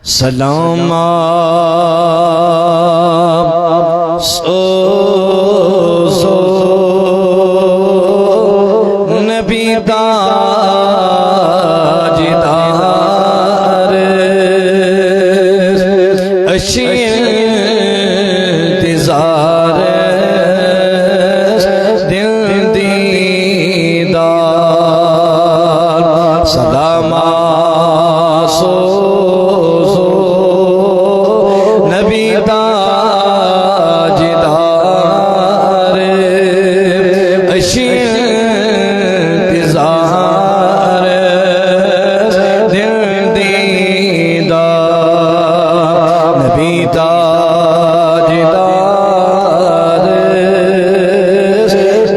سلام سوزو نبی تاجدار اشی انتظار دل دیدار سلام سوزو نبی تاجدار اشی انتظار دل دیدار نبی تاجدار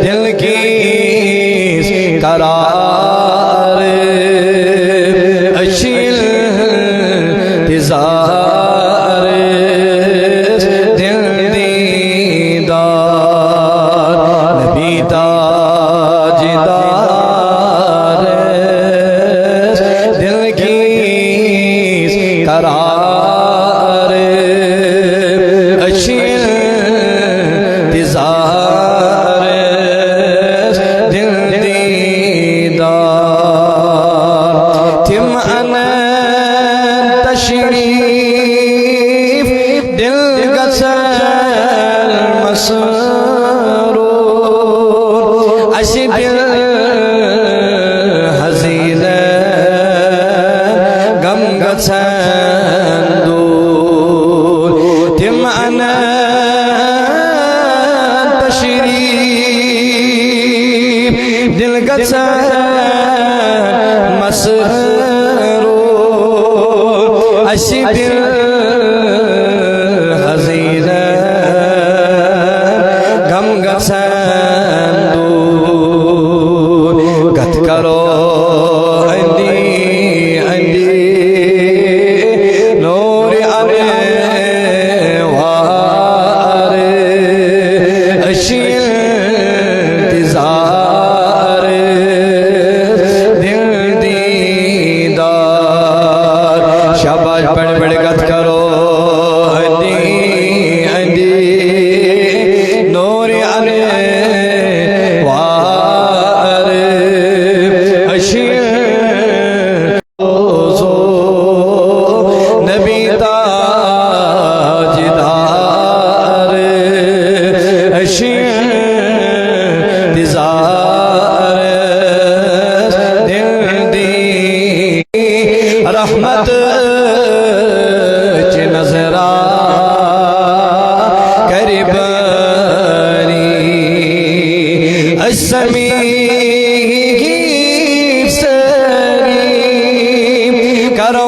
دل کی قرار اشی انتظار دل دیدار نبی تاجدار دل کی قرار اشی انتظار دل دیدار تم انا تشریف دل گسل مسرور اشی دل حزین غم گسن دور تم انا تشریف دل گسل مسرور اشی دل حزین غم گسن دور گت کرو اندی اندی نور انوار اشی انتظار دل دیدار شاباش بڑے بڑے گت کرو اندی اندی نور انوار اشی نبی تاجدار اشی انتظار دل دی رحمت چ نظرا قریب السمیع سلیم کرو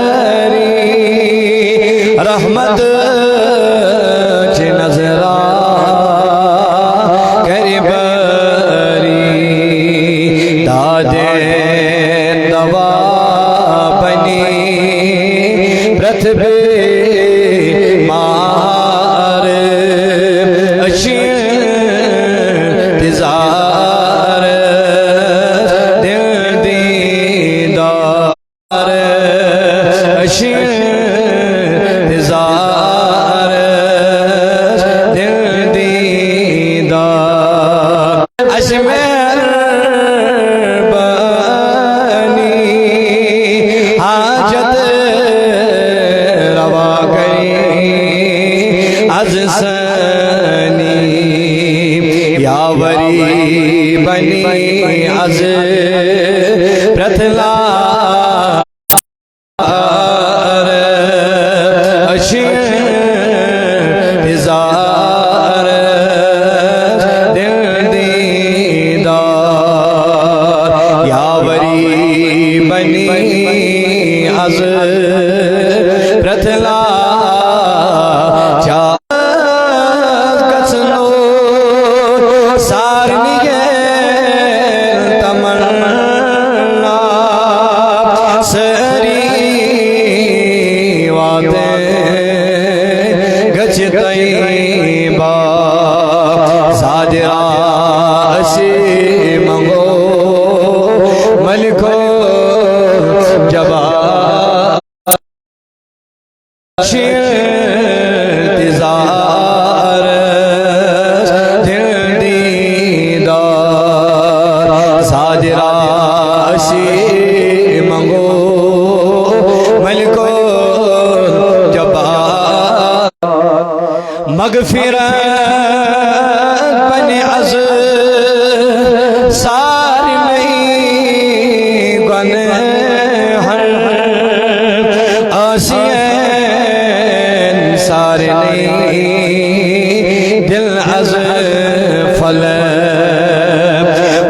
آہوزری رحمت چ نظرا قریبری دادے دوا بنی برت بے مار اشی انتظار دل دیدار اشی انتظار دل دیدار اشمیر بانی حاجت روا کری از سنی یاوری بنی از پرتلا اشی انتظار دل دیدار یاوری بنی از پرتلا کسنو سارنی تمنا انتظار دل دیدار صادراشی منگو ملکو جبار مغفرت بن عز سار نہیں گنہ آسین سار نہیں دل عز فلب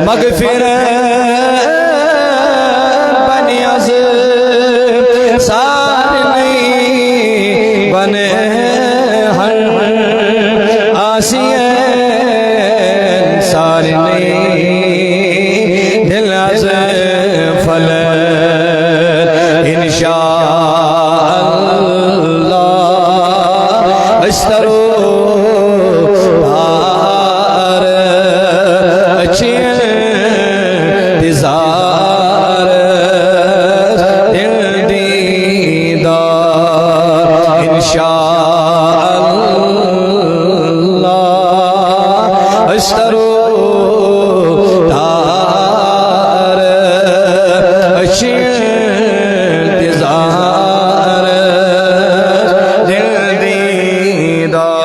مغفرت بن عز سار نہیں گنہ آسین سار نہیں دل عز فلد انشاءاللہ اشترو دار اچھی انتظار دل دیدار انشاءاللہ اشترو دار اچھی انتظار دل دیدار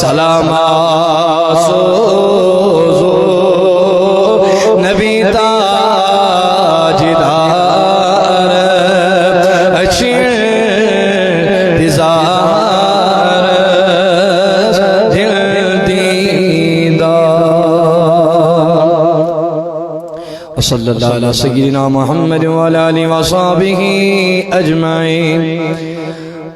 سلام سوزو نبی تاجدار اچھی انتظار دل دیدار وصلی اللہ علیہ سیدنا محمد وعلى آلہ وصحبہ اجمعین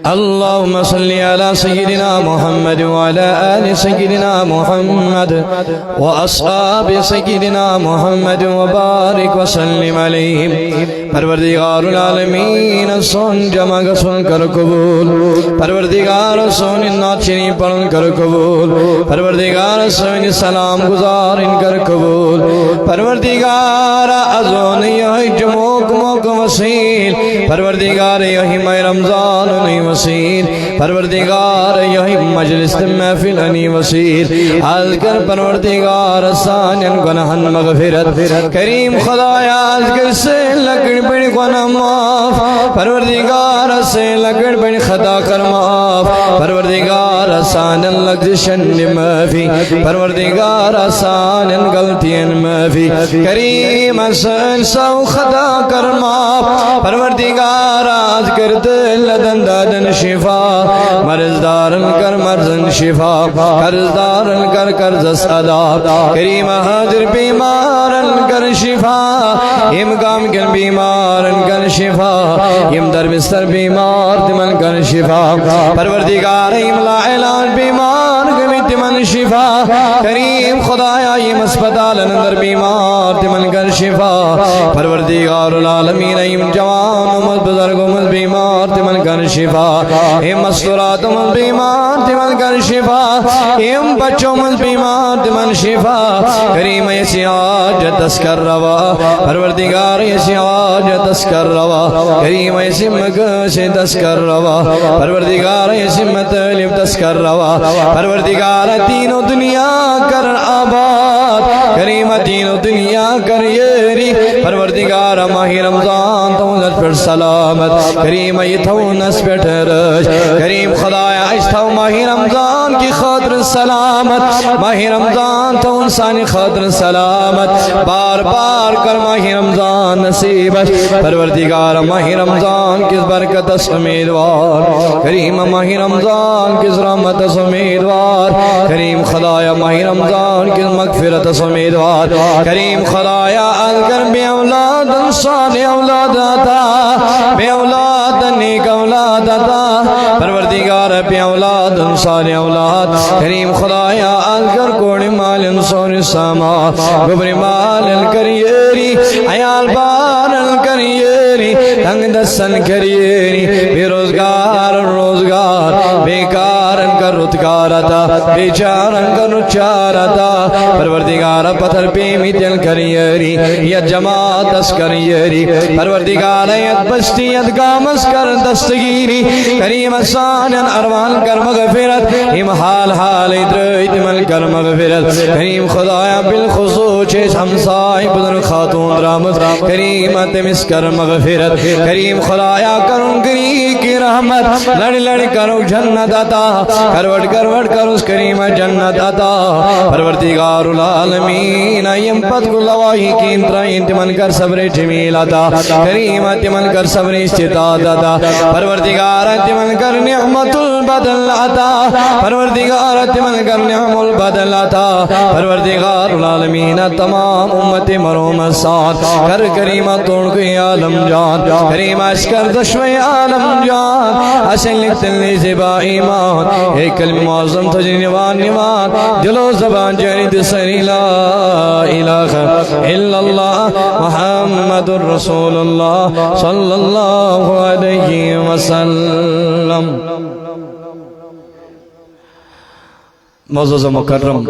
اللهم صل على سيدنا محمد وعلى آل سيدنا محمد وأصحاب سيدنا محمد وبارك وسلم عليهم پروردگار العالمین سون جمع سن کر قبول پروردگار سون ناچنی پڑھن کر قبول پروردگار سون سلام گزار ان کر قبول پروردگار ازون یہ جموک موک وسیل پروردگار یہی میں رمضان نہیں وسیل پروردگار یہی مجلس محفل انی وسیل آج کر پروردگار سانین گناہن مغفرت کریم خدایا آج کر سے لکڑ بڑی گناہ معاف پروردگار سے لکڑ بڑی خطا کر معاف پروردگار سانین لگزشن معافی پروردگار سانین غلطین معافی کریم سن سو خطا کر معاف پروردگار آج کر دل دندادن شفا مرض دارن کر مرضن شفا قرض دارن کر قرض ادا کریم حاضر بیمارن کر شفا یم کام کن بیمارن کر شفا یم در بستر بیمار تمن کر شفا پروردگار یم لا اعلان بیمار کمی تمن شفا کریم خدایا یم اسپتال اندر بیمار تمن کر شفا پروردگار العالمین یم جوان امت بزرگ امت بیمار تمن کر شفا یم مستورات امت بیمار تمن کر شفا یم بچوں امت بیمار تمن شفا کریم ایسی حاجت تذکر روا پروردگار ایسی حاجت تذکر روا کریم ایسی مقصد تذکر روا پروردگار ایسی مطلب تذکر روا پروردگار دین و دنیا کر آباد کریم دین و دنیا کر یری پروردگار ماہ رمضان تو نت پر سلامت کریم ایتھو نس پر ٹھرش کریم خدایا اشتھو ماہ رمضان کی خاطر سلامت ماہ رمضان تو انسانی خاطر سلامت بار بار کر ماہ رمضان نصیب پروردگار ماہ رمضان کس برکت امیدوار کریم ماہ رمضان کس رحمت امیدوار کریم خدایا ماہ رمضان کس مغفرت امیدوار کریم خدایا اذکر بے اولاد صالح اولاد عطا بے اولاد نیک اولاد عطا پروردگار بے اولاد صالح اولاد کریم خدایا اذکر کوڑی مال سون ساما گبری مال کریری عیال بار کریری تنگ دستن کریری بے روزگار روزگار بیکار کر مددگار عطا بیچارن کرو چار عطا پروردگار پتھر پیمی دل کریری یا جماعت اس کریری پروردگار ایت بستیت گامس کر دستگیری کریم سانن ارمان کر مغفرت ام حال حال ادرائیت مل کر مغفرت کریم خدایا بالخصوص ہمسائی بدر خاتون رحمت کریمت مس کر مغفرت کریم خدایا کروں گری کی رحمت لڑ لڑ کرو جنت عطا کروٹ کروٹ کرو اس کریم جنت عطا پروردگار العالمین ایم پت کو لواہی کی انترائن تمن کر صبر جمیل عطا کریمت من کر صبر استطاعت عطا پروردگار تمن کر نعمت البدل عطا پروردگار تمن کر نعم البدل عطا پروردگار العالمین تمام امت مروم ساتھ کر کریمہ توڑ کوئی عالم جان کریمہ اشکر دشوی عالم جان اشن لکتنی زبا ایمان ایک کلم معظم تجنوان نوان دلو زبان جرید سری لا الہ الا اللہ محمد رسول اللہ صلی اللہ علیہ وسلم. معزز مکرم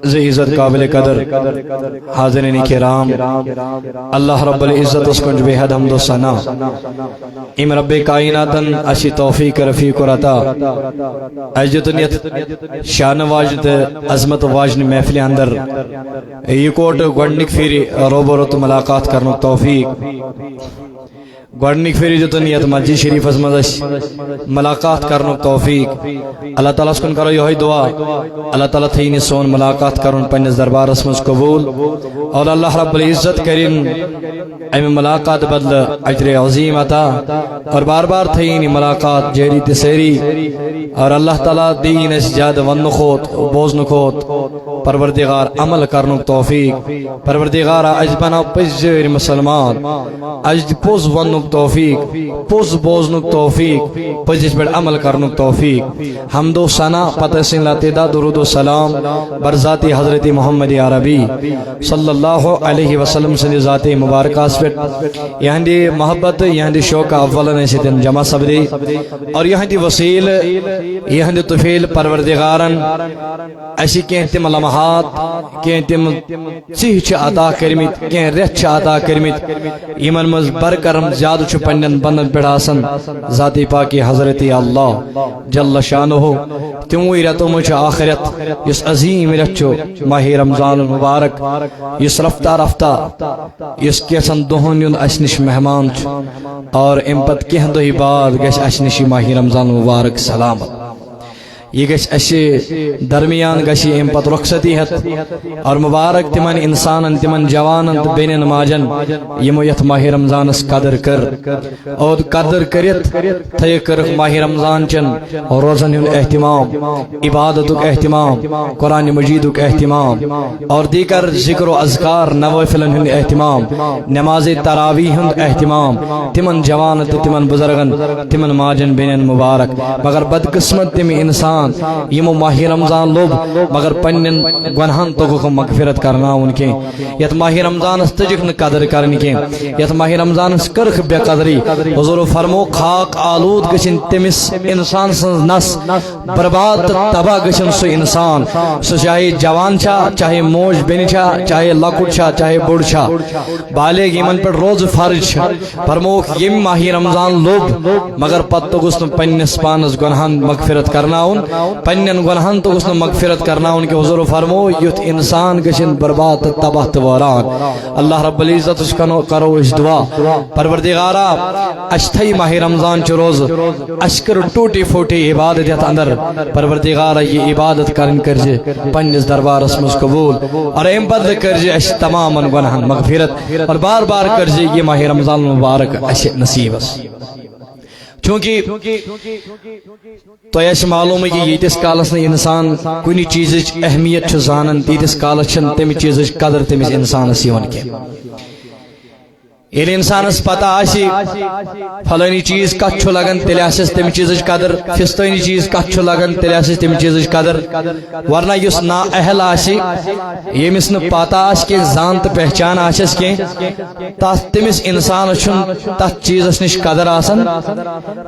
ذی عزت قابل قدر حاضرین کرام اللہ رب العزت اس کنج بے حد حمد و ثنا ام رب کائناتن اشی توفیق رفیق و رتا اجتنیت شان واجد عظمت واجد محفل اندر یہ کوٹ گوڑنک پھیری روبرت ملاقات کرنو توفیق گوڑنک پھیری جتنیت مسجد شریف ازمدش ملاقات کرنو توفیق اللہ تعالیٰ سکن کرو یہ دعا اللہ تعالیٰ تھینی سون ملاقات کرن پنیس دربار اسمس قبول اور اللہ رب العزت کرن ایم ملاقات بدل اجر عظیم عطا اور بار بار تھینی ملاقات جیری تسیری اور اللہ تعالیٰ دین اس جاد ونخوت بوزنخوت پروردگار عمل کرنو توفیق پروردگار اجبنا پجر مسلمان اجد پوز ونک توفیق پوز بوزنک توفیق پجش بڑ عمل کرنک توفیق حمد و ثنا پتہ سن لاتیدہ درود و سلام برذاتی حضرت محمد عربی صلی اللہ علیہ وسلم سے ذات مبارکہ اسپٹ یہاں دی محبت یہاں دی شوق اولا نیسیتن جمع سبدی اور یہاں دی وسیل یہاں دی طفیل پروردگارن ایسی کہنتم لمحات کہنتم سیح چھ عطا کرمت کہن رت چھ عطا کرمت ایمن مز برکرم زیادہ چھ پنن بندن پڑھاسن ذاتی پاکی حضرت اللہ جل شانہ تموی رتو مجھ آخرت اس عظیم رچو ماہ رمضان المبارک اس رفتہ رفتہ اس کیسن دہن یون اشنش مہمان اور امپت کہن دہی بعد گش اشنشی ماہ رمضان المبارک سلامت یہ گش اشی درمیان گشی امپت رخصتی ہے اور مبارک تمن انسانن تمن جوانن بینن ماجن یمو یت ماہ رمضان اس قدر کر اور قدر کرت تھے کر ماہ رمضان چن اور روزن ہن اہتمام عبادت اہتمام قرآن مجید اہتمام اور دیگر ذکر و اذکار نوافلن ہن اہتمام نماز تراویح ہن اہتمام تمن جوان تمن بزرگن تمن ماجن بینن مبارک مگر بدقسمت تم انسان یمو ماہ رمضان لوب مگر پنن گناہن تو کو مغفرت کرنا ان کے یت ماہ رمضان استجک نہ قدر کرن کے یت ماہ رمضان کرخ بے قدری حضور فرمو خاک آلود گشن تمس انسان سن نس برباد تباہ گشن سو انسان سو چاہے جوان چھا چاہے موج بن چھا چاہے لکٹ چھا چاہے بڑ چھا بالغ یمن پر روز فرض چھا فرمو یم ماہ رمضان لوب مگر پت تو گسن پنس پانس گناہن مغفرت کرنا پنن گناہن تو اس نے مغفرت کرنا ان کے حضور فرمو یت انسان گشن برباد تباہ توران اللہ رب العزت اس کرو اس دعا پروردگارا اشتھائی ماہ رمضان چ روز اشکر ٹوٹی پھوٹی عبادت یت اندر پروردگارا یہ عبادت کرن کرجے پنس دربار اسمس قبول اور ایم بدل کرجے اش تمام گناہن مغفرت اور بار بار کرجے یہ ماہ رمضان مبارک اش نصیب اس چونکہ تو ایس معلوم ہے کہ یتس کالس نے انسان کنی چیز اہمیت چھ زانن تیتس کالس چھن تم چیز قدر تمس انسانس یون کی یل انسانس پتہ آسی فلانی چیز کت لگان تیل آسس تم چیز قدر فستانی چیز کت لگان تیل آسس تم چیز قدر ورنہ اس نا اہل آسی یمس نہ پتہ آس کی زان تو پہچان آسس کی تمس انسان تت چیزس نش قدر آسان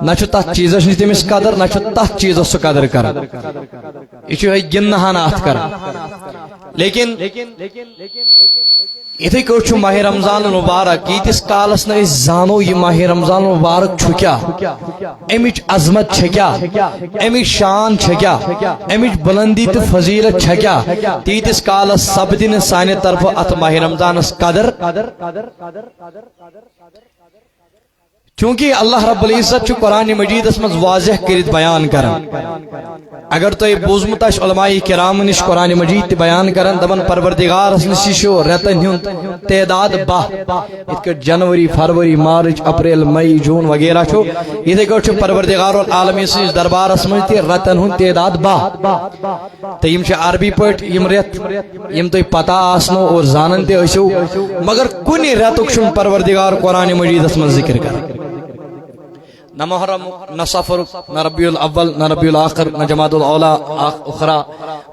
نہ تت چیزس نش تمس قدر نہ تت چیزس سہ قدر کر یہ گنہان ات کر لیکن اتھے کٹ ماہ رمضان المبارک یتس کالس نا زانو یہ ماہ رمضان المبارک چھ کیا امچ عظمت چھ کیا امچ شان چھ کیا امچ بلندی تو فضیلت چھ کیا تیتس کالس سپدی نہ سانہ طرف ات ماہ رمضانس قدر چونکہ اللہ رب العزت قرآن مجید مز واضح کرت بیان کران اگر تو بوزمت علماء کرام نش قرآن مجید بیان کران دپان پروردگار نش رتن ہند تعداد 12 جنوری فروری مارچ اپریل مئی جون وغیرہ اتھے کٹ پروردگار العالمین سندس دربارس مز رتن ہند تعداد 12 تو یم عربی پٹ یم رت یم تہ پتہ آسنو اور زانن تہ ٲسِو مگر کن رتک پروردگار قرآن مجید مز ذکر کران نہ محرم نہ سفر نہ ربیع الاول نہ ربیع الاخر نہ جمادی الاولی اخرى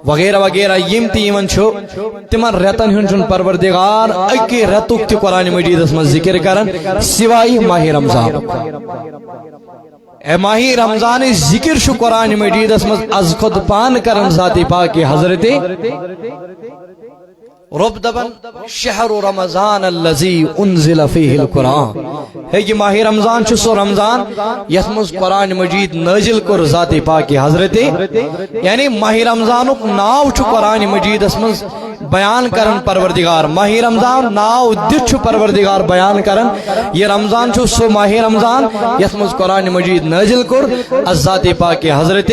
وغیرہ وغیرہ یم تیون تمن رتن ہن پروردگار اکی رتک تہ قرآن مجید مز ذکر کران سوائے ماہ رمضان اے ماہ رمضان ذکر شو قرآن مجید مز از خود پان کرن ذات پاک حضرت رب دبن شہر رمضان الذی انزل فیہ القرآن ہے یہ ماہ رمضان سو رمضان یت مز قرآن مجید نازل کر ذات پاک حضرت یعنی ماہ رمضان ناو قرآن مجید مز بیان کرن پروردگار ماہ رمضان ناو دت پروردگار بیان کرن یہ رمضان سو ماہ رمضان یت مز قرآن مجید نازل کر ذات پاک حضرت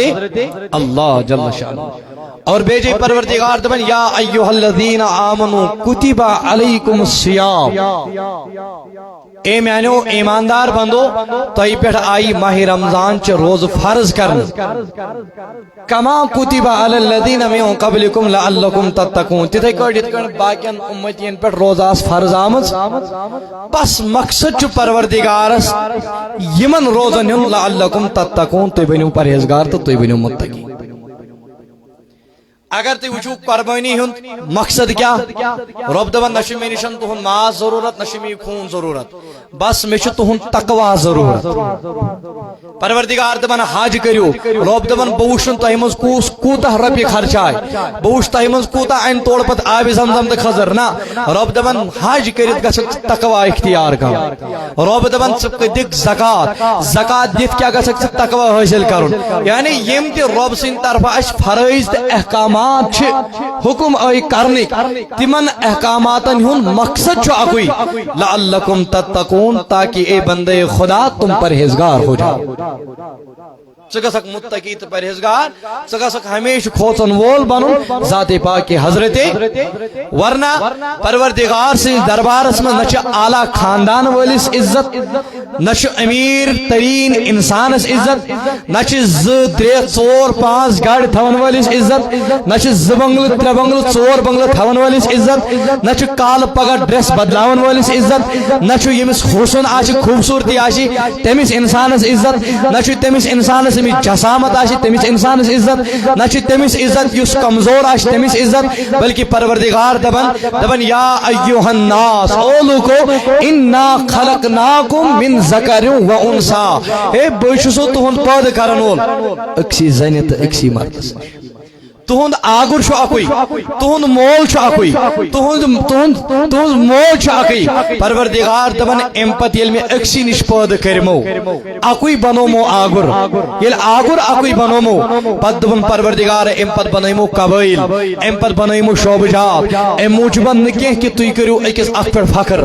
اللہ جل شانہ اور بیجے پروردگار دبن یا ایوہ الذین آمنوا کتب علیکم الصیام اے میانو ایماندار بندو تو ای پیٹھ آئی ماہ رمضان چ روز فرض کرن کما کتب علی الذین من قبلکم لعلکم تتقون تتھے کڑت کن باقین امتین پیٹھ روز آس فرض آمد بس مقصد چ پروردگارس یمن روزن ہن لعلکم تتقون تو بنو پرہیزگار تو بنو متقی اگر تی وچو قربانی ہند مقصد کیا رب دبن نشو میں نشن تہن ماز ضرورت نشو میں خون ضرورت بس میں تہن تقوا ضرورت پروردگار دبن حج کریو رب دبن بوشن تہ مز کوتہ رپی خرچائے بوش تہ مز کوتہ ان توڑ پت آب زمزم تہ خضر نا رب دبن حج کرت گژھک تقوا اختیار کر رب دبن دک زکات دت کیا گژھک تقوا حاصل کرن یعنی یم تہ رب سن طرف اس فرائض تہ احکامات حکم آئی کرنک تمن احکاماتن ہن مقصد اکوئی لعلکم تتقون تاکہ اے بندے خدا تم پرہیزگار ہو جاؤ ثک متقی تو پرہیزگار ثک ہمیشہ کھوچن وول بنن ذات پاک حضرت ورنہ پروردگار سے دربارس میں نہ اعلی خاندان ولس عزت نہ امیر ترین انسانس عزت نہ 2 3 4 5 گاڑی تھون ولس عزت نہ 2 بنگلہ 3 بنگلہ 4 بنگلہ تھون ولس عزت نہ کال پگہ ڈریس بدلاون ولس عزت نہ یمس حسن آش خوبصورتی آشی تمس انسانس عزت نہ تمس انسانس جسامت آشی تمس انسانس عزت نہ تمس عزت یس کمزور آش تمس عزت بلکہ پروردگار دبن یا ایوہ الناس او لوکو انا خلقناکم من ذکر و انثى اے بشسو تہن پود کرن وول اکسی زنی تو اکسی مرد تہند آگر اکوئی تہند مول اکوئی تہند مول اکی پروردگار دبن ام پتہ یل میں اکسی نش پود کرمو اکوئی بنومو آگر یل آگر اکوئی بنومو پتہ دبن پروردگار ام پتہ بنیمو قبائل ام پتہ بنیمو شعبہ جات ام موجبن نہ کینہ کہ تُہۍ کٔرِو أکِس اکھ پٮ۪ٹھ فخر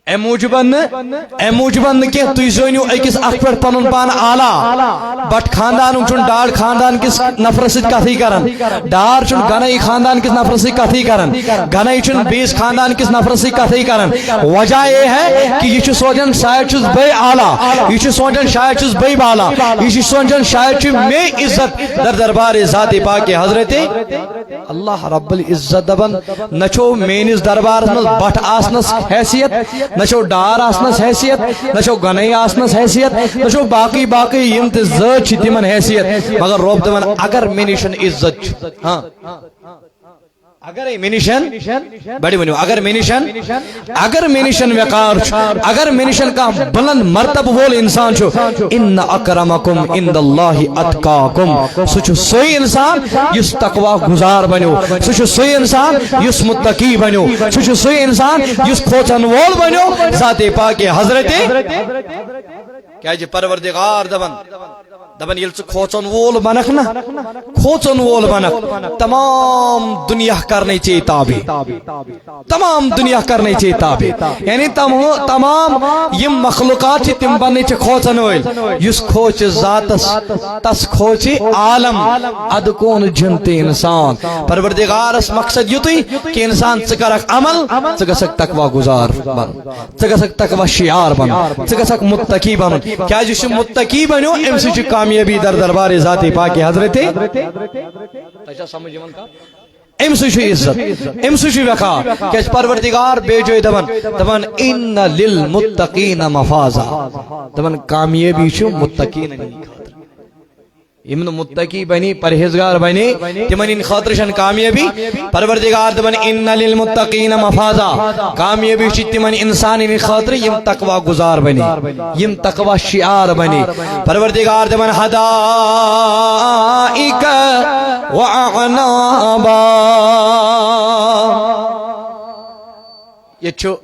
اے موجبن کہ تُہۍ زٲنِو أکِس اکھ پٮ۪ٹھ پنُن پان اعلیٰ بٹ خاندان چھُنہٕ ڈاڑ خاندان کس نفرس سۭتۍ کتھٕے کران ڈار چھُنہٕ گنائی خاندان کس نفرس سۭتۍ کتھٕے کران گنائی چھُنہٕ بیس خاندان کس نفرس سۭتۍ کتھٕے کران وجہ یہ ہے کہ یہ چھُ سونچان شاید چھُس بے اعلیٰ یہ چھُ سونچان شاید چھُس بے بالا یہ چھُ سونچان شاید چھُ مے عزت در دربار ذات پاک حضرت اللہ رب العزت دبن نچو مینس دربارس مز بٹ آسنس حیثیت نچو ڈار آسنس حیثیت نچو گنائی آسنس حیثیت نچو باقی باقی یم تے ذات چھ تمن حیثیت مگر رب دبن اگر مینشن عزت ہاں اگر مینشن بڑی بنو اگر مینشن وقار اگر مینشن کا بلند مرتبہ وول انسان چھو ان اکرمکم عند اللہ اتقاکم سوچ سوئی انسان یس تقوی گزار بنو سوچ سوئی انسان یس متقی بنو سوچ سوئی انسان یس کھوچن وول بنو ذات پاک حضرت کیا جی پروردگار دبن یل کھوچن وول بنک نا کھوچن وول بنک تمام دنیا کرنے چاہیے تابع تمام دنیا کرنے چاہیے تابع یعنی تمام یم مخلوقات تم بننے چھ کھوچن وول یس کھوچ ذاتس تس کھوچ عالم اد کون جنتے انسان پروردگارس مقصد یوتی کہ انسان ثکرک عمل ثگسک تقوی گزار بن ثگسک تقوی شعار بن ثگسک متقی بن کیا جس متقی بنو ام سے کامیابی در دربار ذات پاک حضرت تجا سمجھ من کا ام سے عزت ام سے وقار کہ پروردگار بے جو دبن ان للمتقین مفازا دبن کامیابی چھ متقین نہیں امن متقی بنی پرہیزگار بنی تمن ان خاطرشن کامیابی پروردگار دبن ان للمتقین مفازا کامیابی چھ تمن انسان ان خاطر یم تقوی گزار بنی یم تقوی شعار بنی پروردگار دبن حدائق واعنابا یہ تو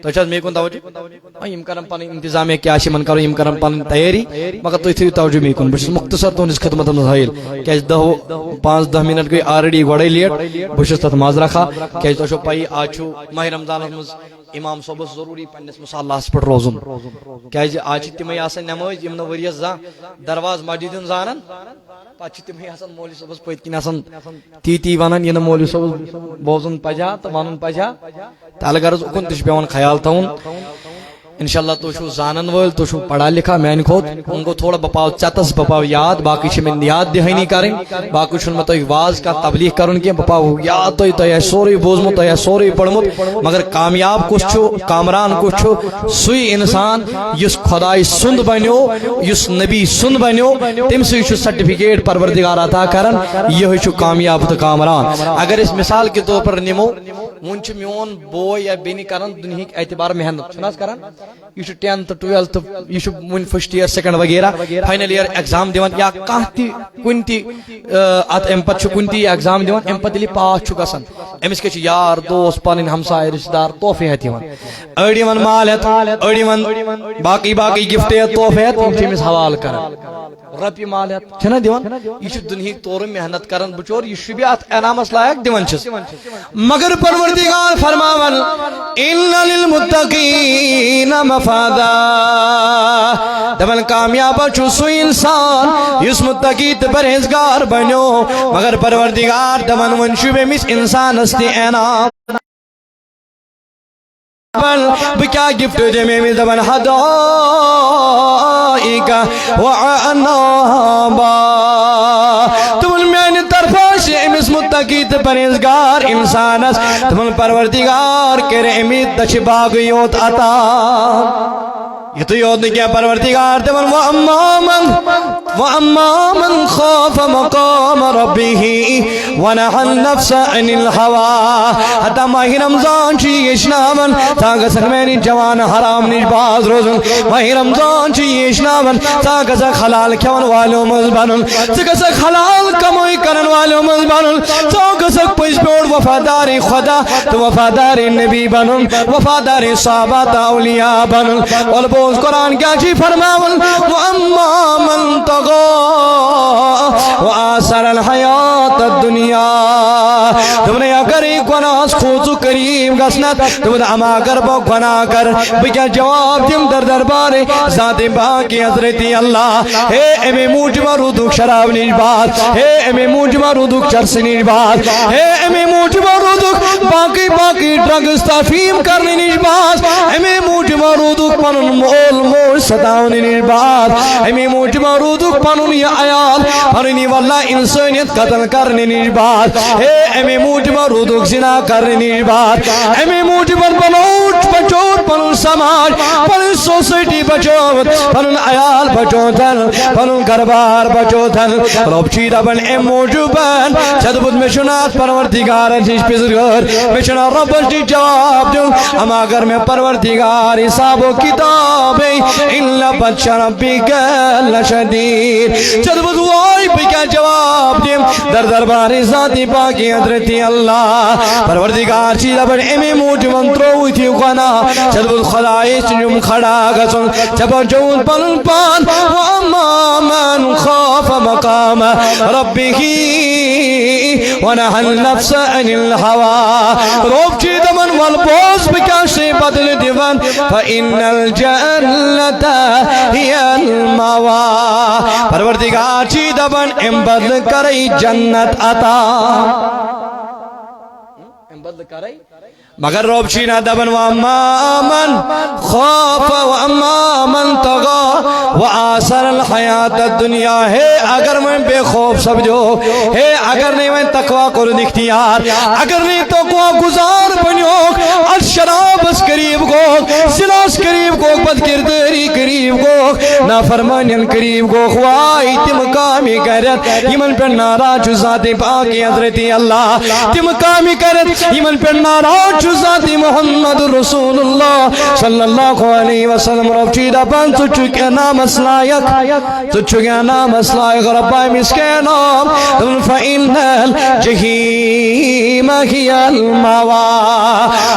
چاہت میں کون توجہ یم کرم پن انتظام کیا من کرو یم کرم پن تیاری مگر تو تھیو توجہ میں کون بس مختصر تو اس خدمت مزایل کہ 5-10 منٹ گئی آلریڈی گڑے لیٹ بس تت ماز رکھا کہ تو پائی آچو ماہ رمضان مز امام صاحب ضروری پنس مصالحس پہ روزن کہ آج تمے آسن نماز یم وریس زان درواز مسجد زانن پتہ تمے آسان مولوی صاحبس پت کن آسان تی ونان یہ مولوی صاحب بوزن پجا تو ون پجا تل غرض اکن تہ پیوان خیال تھون انشاءاللہ تو چھو زانن وول تو چھو پڑھا لکھا میں کھوت ان کو تھوڑا بپاؤ چتس بپاؤ یاد باقی چھ میں یاد دہانی کریں باقی چھن مت واز کا تبلیغ کرن کی بپاؤ یاد تو سوری بوزمت تو سوری پڑھمت مگر کامیاب کس چھو کامران کس چھو سوئی انسان یس خدائی سند بنیو یس نبی سند بنیو تم سے چھو سرٹیفکیٹ پروردگار عطا کرن یہ چھو کامیاب تو کامران اگر اس مثال کے طور پر نمو ون چھ میون بوے یا بینی کرن دنیا اعتبار محنت چھناس کرن یہ 10th 12th یہ ون فرسٹ ایئر سیکنڈ وغیرہ فائنل ایئر ایگزام دیوان یا کانتی کنتی ات ام پت کن تی ایگزام دیوان ام پت پاس چھ گسان امس کے یار دوست پن ہمسائے رشتہ دار تحفے ہت اڑی ون مال ہت اڑی ون باقی باقی گفٹ تحفے ہت یم امس حوالہ کران رپی مال ہت چھنا دیوان یہ دنیا طور محنت کران بچور یہ بھی ات انعامس لائق دیوان چھس مگر پروردگار فرماون ان للمتقین مفازا دبن کامیاب چھو سوئی انسان یس متقی تو پرہیزگار بنو مگر پروردگار دبن ونشو بے مس انسان استی انعام بکیا گفٹ دے میں دبن حدائق وعنابا تمن میانی طرفا سے امس متقی تو پرہیزگار انسانس تمن پروردگار کرے امید دچ باغیوت عطا یہ تو یاد نہیں کیا پروردگار دمن وَأَمَّا مَنْ خَافَ مَقَامَ رَبِّهِ وَنَحَى النَّفْسَ عَنِ الْهَوَىٰ حتی ماہ رمضان چی یشنامن تاکہ سک میں جوان حرام نیش باز روزن ماہ رمضان چی یشنامن تاکہ سک حلال کھون والوں مزبانن تاکہ سک حلال کموئی کرن والوں مزبانن تاکہ سک پس پیوڑ وفادار خدا تو وفادار نبی بنن وفادار صحابات اولیاء بنن والبو قرآن کیا چی فرماون وَأَمَّا مَنْ تَغَا وَآثَرَ الْحَيَاةَ الدُّنْيَا تم نے اگر ایک گناس خوزو کریم گسنت تم نے اما کر با گناہ کر بکیا جواب دیم در دربار ذات باقی حضرت اللہ اے امی موجبہ رودک شراب نیش بات اے امی موجبہ رودک چرس نیش بات اے امی موجبہ رودک باقی ڈرگز تفیم کرنی نیش بات امی موجبہ موجما رودک پنن مول موج ستاون نرباد امی موجما رودک پنن یہ عیال پننی واللہ انسانیت قتل کرنے نرباد اے امی موجما رودک زنا کرنے نرباد امی موجما بنوٹ بچوت پنن سماج پنن سوسائٹی بچوت پنن عیال بچوتن پنن گربار بچوتن رب چی دبن ام موجوبن چد بود مشنات پروردگار جیش پزرگر مشنا رب جی جواب دوں اما اگر میں پروردگار حساب و کتاب الا بچ ربک لشدید چد بود وائی پہ کیا جواب دیم در دربار ذاتی پاکی حضرتی اللہ پروردگار چی دبن امی موجوبن تروی تھی غنا چد بود خدای چنم کھڑا گسن چبا جون پنن پان واما من خاف مقام ربه ونهى النفس عن الهوى روب چی دمن والبوز بکاشی بدل دیوان فإن الجنة هي الموا پروردگار چی دمن ام بدل کری جنت عطا ام بدل کری مگر روب چینا دبن واما من خوف واما من طغى وآثر الحیات الدنیا ہے اگر میں بے خوف سمجھو ہے اگر نہیں میں تقوی قرن اختیار اگر نہیں تقوی گزار بنیو الشراب اس قریب کو زناس قریب کو بدکرداری قریب کو نافرمانین قریب کو خواہی تم کامی کرت یمن پر ناراض ذات پاک حضرت اللہ تم کامی کرت یمن پر ناراض ذات محمد رسول اللہ صلی اللہ علیہ وسلم رب چیدہ پان تو چکے نام اسلائق تو چکے نام اسلائق ربائی مسکے نام فإن الجحیم ہی الموا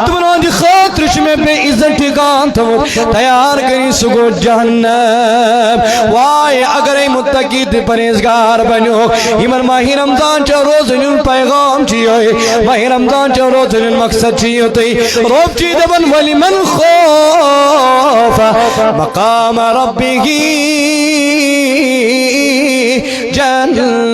تمہنوں دی خاطرش میں بے عزت ٹھکان تم تیار کری سگو جہنم وائے اگر ای متقی دی پریزگار بنیو ایمن ماہی رمضان چا روزنین پیغام چیئے ماہی رمضان چا روزنین مقصد چیئے روب چی دبن ولی من خوف مقام ربی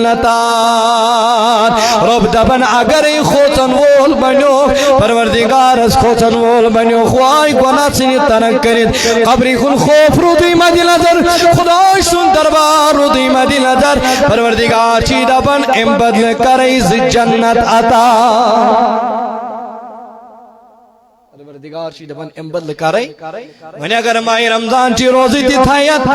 جنتان رب دبن اگر ای خوتن وول بنیو پروردگار اس خوتن وول بنیو خواہی گناہ سنی ترک کرد قبری خون خوف رو دی مدی نظر خدای سن دربار رو دی مدی نظر پروردگار چی دبن ام بدل کریز جنت عطا پروردگار چی دبن ام بدل کرے ونی اگر ماہی رمضان چی روزی تی تھائیت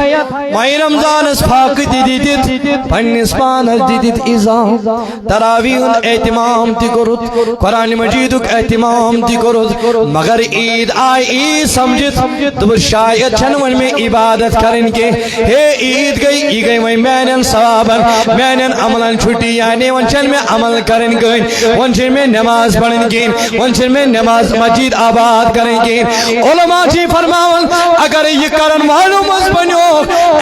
ماہی رمضان اس فاقتی دیدت پنیس پانس دیدت ازام تراویح احتمام تی کرد قرآن مجیدک احتمام تی کرد مگر عید آئی عید سمجھت دبر شاید چنون میں عبادت کرن کے ہے عید گئی ای گئی میں مینن ثوابن مینن عملن چھٹی یعنی ونچن میں عمل کرن گئی ونچن میں نماز پڑھن گئی ونچن میں نماز مجید آباد کریں گے علماء جی فرماون اگر یہ کرن معلوم از بنیو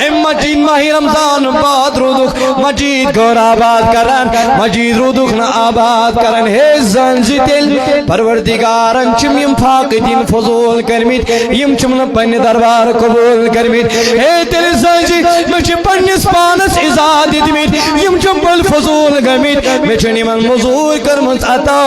ام مجید ماہی رمضان بعد رودک مجید گور آباد کرن مجید رودک نہ آباد کرن ہے زنزی تل پروردگارن چم یم فاقدین فضول کرمید یم چمن پن دربار قبول کرمید ہے تل زنزی مجھ پنس پانس ازاد دمید یم چم پل فضول کرمید مجھنی من مزور کرمز عطا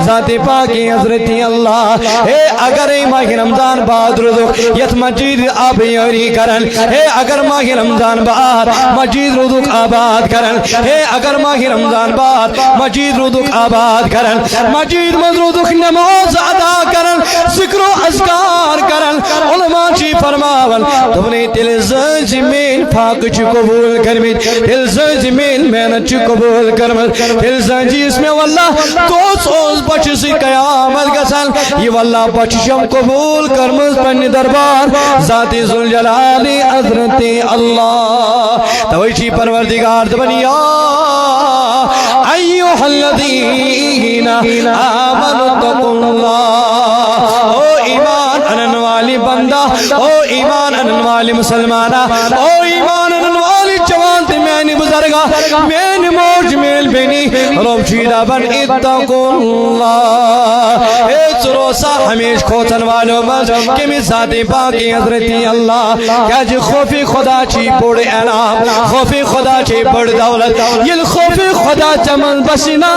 ذات پاکی حضرتی اللہ ہے اگر ای ماہ رمضان بعد رزق یت مجید آبیاری کرن ہے اگر ماہ رمضان بعد مجید رزق آباد کرن ہے اگر ماہ رمضان بعد مجید رزق آباد کرن مجید رزق نماز ادا کرن ذکر و اذکار کرن علماء چی فرماون تم نے دل زمین پاک چی قبول کرمید دل زمین محنت چی قبول کرمید دل جس میں واللہ دوست اوز بچ سی قیامت گسن یہ واللہ بچشم قبول کرمز پنی دربار ذات ذوالجلال حضرت اللہ توجی پروردگار دبنیا ایوہ الذین آمنوا اتقوا اللہ او ایمان انن والی بندہ او ایمان انن والی مسلمانہ او ایمان انن والی جوان تے میں بزرگا میں موج میل بینی رب چیدہ بن اتقوا اللہ اے چرو بھروسہ ہمیش کھوتن والوں مز کمی ذات پاکی حضرتی اللہ کیا جی خوفی خدا چی بڑ انعام خوفی خدا چی بڑ دولت یل خوفی خدا چمن بسینا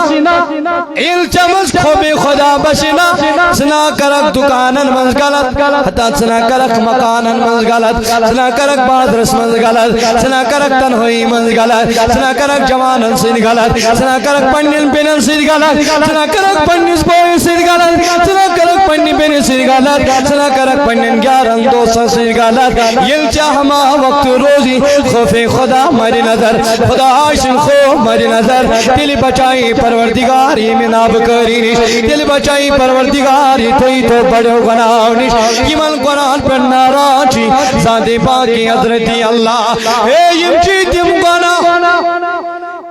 یل چمز خوفی خدا بسینا سنا کرک دکانن منز غلط حتی سنا کرک مکانن منز غلط سنا کرک بادرس منز غلط سنا کرک تنہوئی منز غلط سنا کرک جوانن سن غلط سنا کرک پنن بینن سن غلط سنا کرک پنس بوئی سن غلط سنا کرک پنی بین سن غلط سنا کرک پنن گیارن دوستن سن غلط یل چاہما وقت روزی خوف خدا مری نظر خدا عاشق خوف مری نظر دل بچائی پروردگار یہ ناب کری نش دل بچائی پروردگار یہ تھی تو بڑو گناہ نش یمن قرآن پر ناراضی ذات پاکی حضرتی اللہ اے یمچی تم گناہ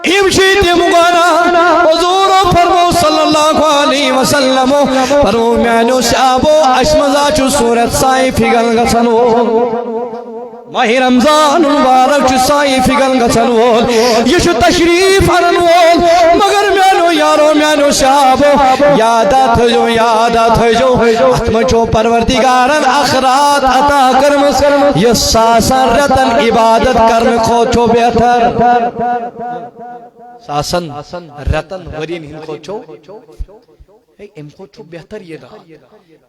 یمچی تم گناہ حضور فرمو صلی اللہ علیہ وسلم فرمو میانو شابو اشمزا چو صورت سائی فگل گسنو ماہ رمضان مبارک چو سائی فگل گسن وول یہ چو تشریف انن وول مگر میانو یارو میانو شابو یادات جو یادات جو اتم چو پروردگارن اخرات عطا کرمس یہ ساسن رتن عبادت کرن خو چو بہتر ساسن رتن ورین ہن کو چو ام کو چو بہتر یہ رہا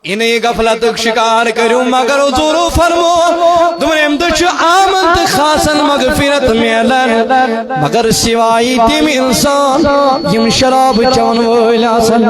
انہیں غفلت شکار کروں مگر حضور فرمو دمن امدچ آمد خاصن مغفرت میلن مگر سوائی تیم انسان یم شراب چون ویلاسن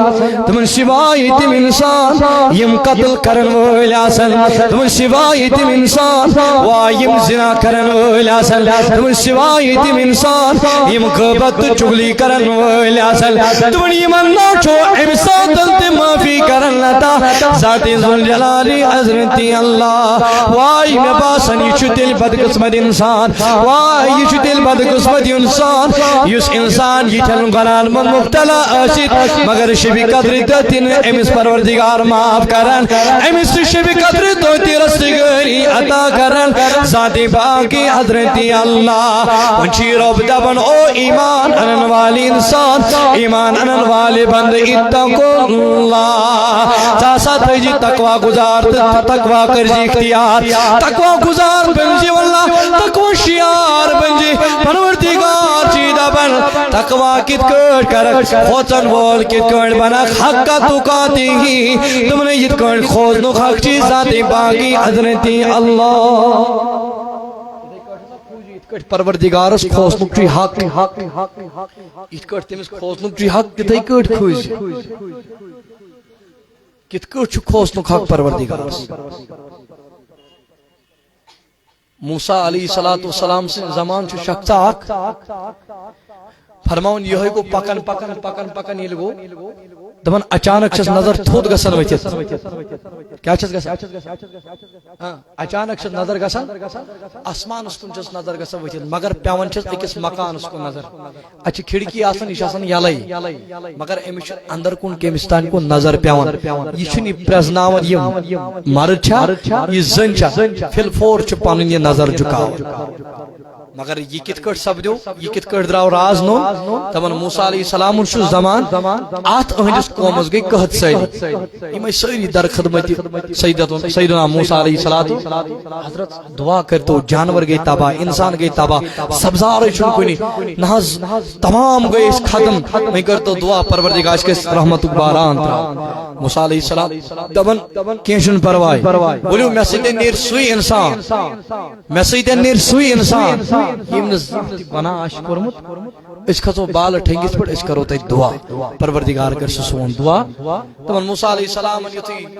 دمن سوائی تیم انسان یم قتل کرن ویلاسن دمن سوائی تیم انسان وایم زنا کرن ویلاسن دمن سوائی تیم انسان یم غیبت چغلی کرن ویلاسن دمن یمن نوچو امسان دلتے معافی کرن لتا ذاتی ذوالجلالی حضرتی اللہ وائی میں باسن یہ چھو دل بدقسمت انسان وائی یہ چھو دل بدقسمت انسان یس انسان یہ چھل گنان من مبتلا آشید مگر شبی قدر دتن امس پروردگار معاف کرن امس شبی قدر دوتی رستگری عطا کرن ذاتی باقی حضرتی اللہ ونچی رب دبن او ایمان انن والی انسان ایمان انن والی بند اتقو اللہ تاسا تجی تقوی گزار تقوی کرجی اختیار تقوی گزار بنجی واللہ تقوی شیار بنجی پروردگار چیدہ بن تقوی کت کٹ کرک خوچن وول کت کٹ بنک حق تکاتی ہی تم نے یہ کٹ خوز نو حق چیز ذاتی باقی حضرتی اللہ اتکٹ پروردگارس خوزنک چی حق اتکٹ تمس خوزنک چی حق کتے کٹ خوز کت کٹ چھ خوزنک حق پروردگارس موسیٰ علیہ السلام سے زمان چھ شخصا حق فرماؤن یہ کو پکن پکن پکن پکن یہ لگو دمن اچانک چھس نظر تھود گسن وچت کیا چھس گسن اچانک چھس نظر گسن آسمان اس کن چھس نظر گسن وچت مگر پیون چھس اکس مکان اس کو نظر اچھ کھڑکی آسن یہ آسن یلائی مگر امیش اندر کن کیمستان کو نظر پیون یہ چھنی پرزناون یہ مرد چھا یہ زن چھا فل فور چھ پانن یہ نظر جکاو مگر یہ کت کٹ سپدو یہ کت کٹ دراو راز نو تمن موسیٰ علیہ السلام شو زمان آت اہندس قومس گئی قحط سیدی یہ سیدی در خدمت سیدنا موسیٰ علیہ السلام حضرت دعا کرتو جانور گئی تباہ انسان گئی تباہ سبزار چھن کنی نحض تمام گئی اس ختم میں کرتو دعا پروردگار کے رحمت باران ترا موسیٰ علیہ السلام دبن کینشن پروائی بولیو میں سیدے نیر سوئی انسان میں سیدے نیر سوئی انسان یمنز بنا عاشق کرمت اس کھسو بال ٹھنگس پر اس کرو تے دعا پروردگار کر سون دعا تمن موسیٰ علیہ السلام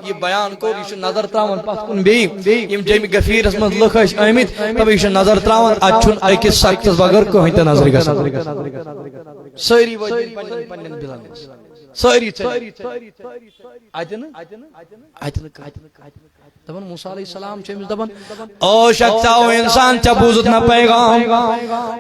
یہ بیان کو یہ نظر تراون پس کن بی یم جمی غفیر اسمت لکھش آمد تب یہ نظر تراون اچھن اکس سخت بغیر کو ہنت نظر گسن ساری وجہ پنن بلان ساری آیتن دبن موسیٰ علیہ السلام چیمز دبن او شخصا او انسان چبوزت نہ پیغام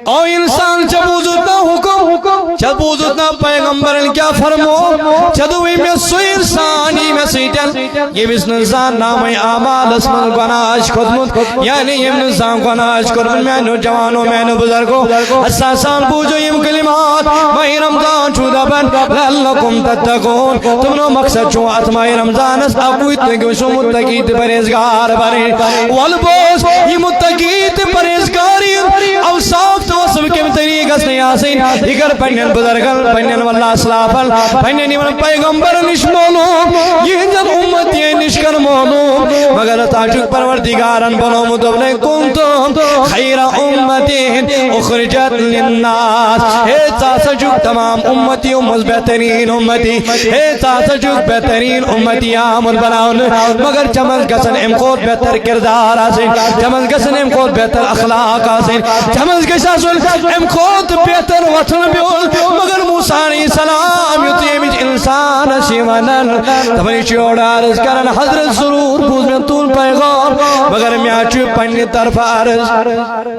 او انسان چبوزت نہ حکم چبوزت نہ پیغمبرن کیا فرمو چدوی میں سوئی انسانی میں سیت سیٹن یمس نزان نام اعمال اسمن گناہ کھوتمت یعنی یم نزان گناہ کورمت میانو جوانو میانو بزرگو حساسان بوجھو یم کلمات ماہ رمضان چھو دبن لعلکم تتقون تمنو مقصد چھو ات ماہ رمضان اس اپویت نگو شو متقی تے پرہیزگار بنے والبوس یہ متقی تے پرہیزگاری اوصاف تو سب کے طریقہ سے آسین دیگر پنین بزرگن پنین واللہ اسلافن پنین ایمان پیغمبر نش معلوم یہ جب امتی نش کر معلوم مگر تاجد پروردگارن بنو مدبنے کنتم خیر امتین اخرجت للناس ہے تاسجد تمام امتی امت بہترین امتی ہے تاسجد بہترین امتی آمد بناؤن مگر چمن گسن امخوت بہتر کردار آسین چمن گسن امخوت بہتر اخلاق آسین چمن گسن امخوت بہتر وطن بیول مگر موسیٰ علیہ السلام یتیمج انسان شیونن تبنی چوڑ عرض کرن حضرت ضرور بوز میں طول پیغام مگر میاچو پنی طرف عرض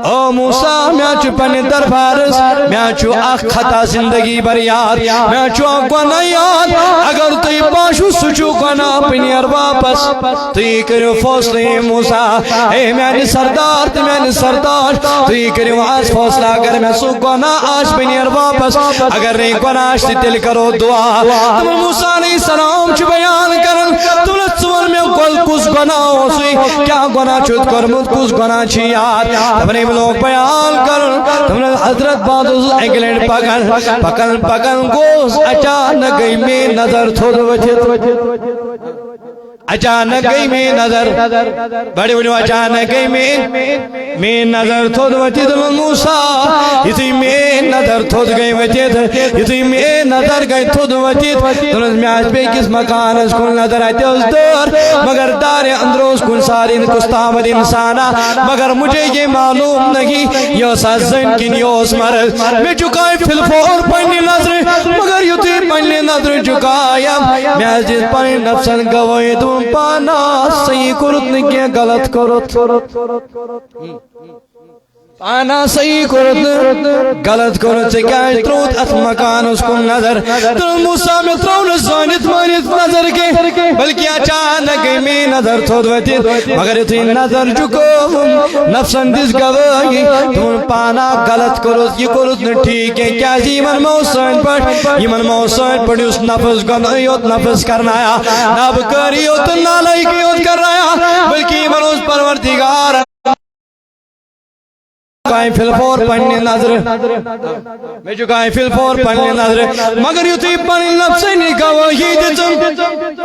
او موسیٰ میاچو پنی طرف عرض میاچو اخ خطا زندگی بر یاد میاچو اخ گونا یاد اگر تی پاشو سچو گونا پنیر واپس تی کرو فوصلے موسیٰ اے میانی سردار تی میانی سردار تی کرو آج فوصلہ اگر میں سو گونا آج پنیر واپس اگر نہیں گونا آج تی تل کرو دعا تم موسیٰ علیہ السلام چو بیان کرن تم لسول میں کل کس گونا ہو سوئی کیا گونا چھت کرمت کس گونا چھی یاد تمہیں لوگ بیان کرن تم نے حضرت بادوز انگلینڈ پکن گوز اچانک گئی میں نظر تھوڑ وچھت اچانک گئی میں نظر بڑی بڑی اچانک گئی میں نظر تھوڑ وچھت موسیٰ اسی میں نظر تھوڑ گئی وچھت اسی میں نظر گئی تھوڑ وچھت تنس میں آج پہ کس مکان اس کن نظر آتے اس دور مگر دار اندروز کن سارین کستامد انسانا مگر مجھے یہ معلوم نہیں یہ سازن کی نیوز مرد میں چکائی فلفور پڑھنی نظر مگر یوتی پڑھنی نظر چکایا میں آج جس پڑھنی نفسن گوئی تم پانا صحیح کرت نہیں کیا غلط کرت پانا صحیح کرت غلط کرت سے کیا تروت ات مکان اس کو نظر تم موسیٰ میں ترون زانت مانت نظر کے بلکہ اچانک میں نظر تھوڑ ویتید مگر تھی نظر چکو نفسن دس گواہی تم پانا غلط کرت یہ کرت نہ ٹھیک ہے کیا جی من موسیٰ پر یہ من موسیٰ پر اس نفس گنایت نفس کرنایا ناب کریت نالائکیت کر رہا بلکہ من اس پروردگار چکائیں فلفور پڑھنے نظر میں چکائیں فلفور پڑھنے نظر مگر یوں تھی پڑھنے نفسے نگواہی دیتم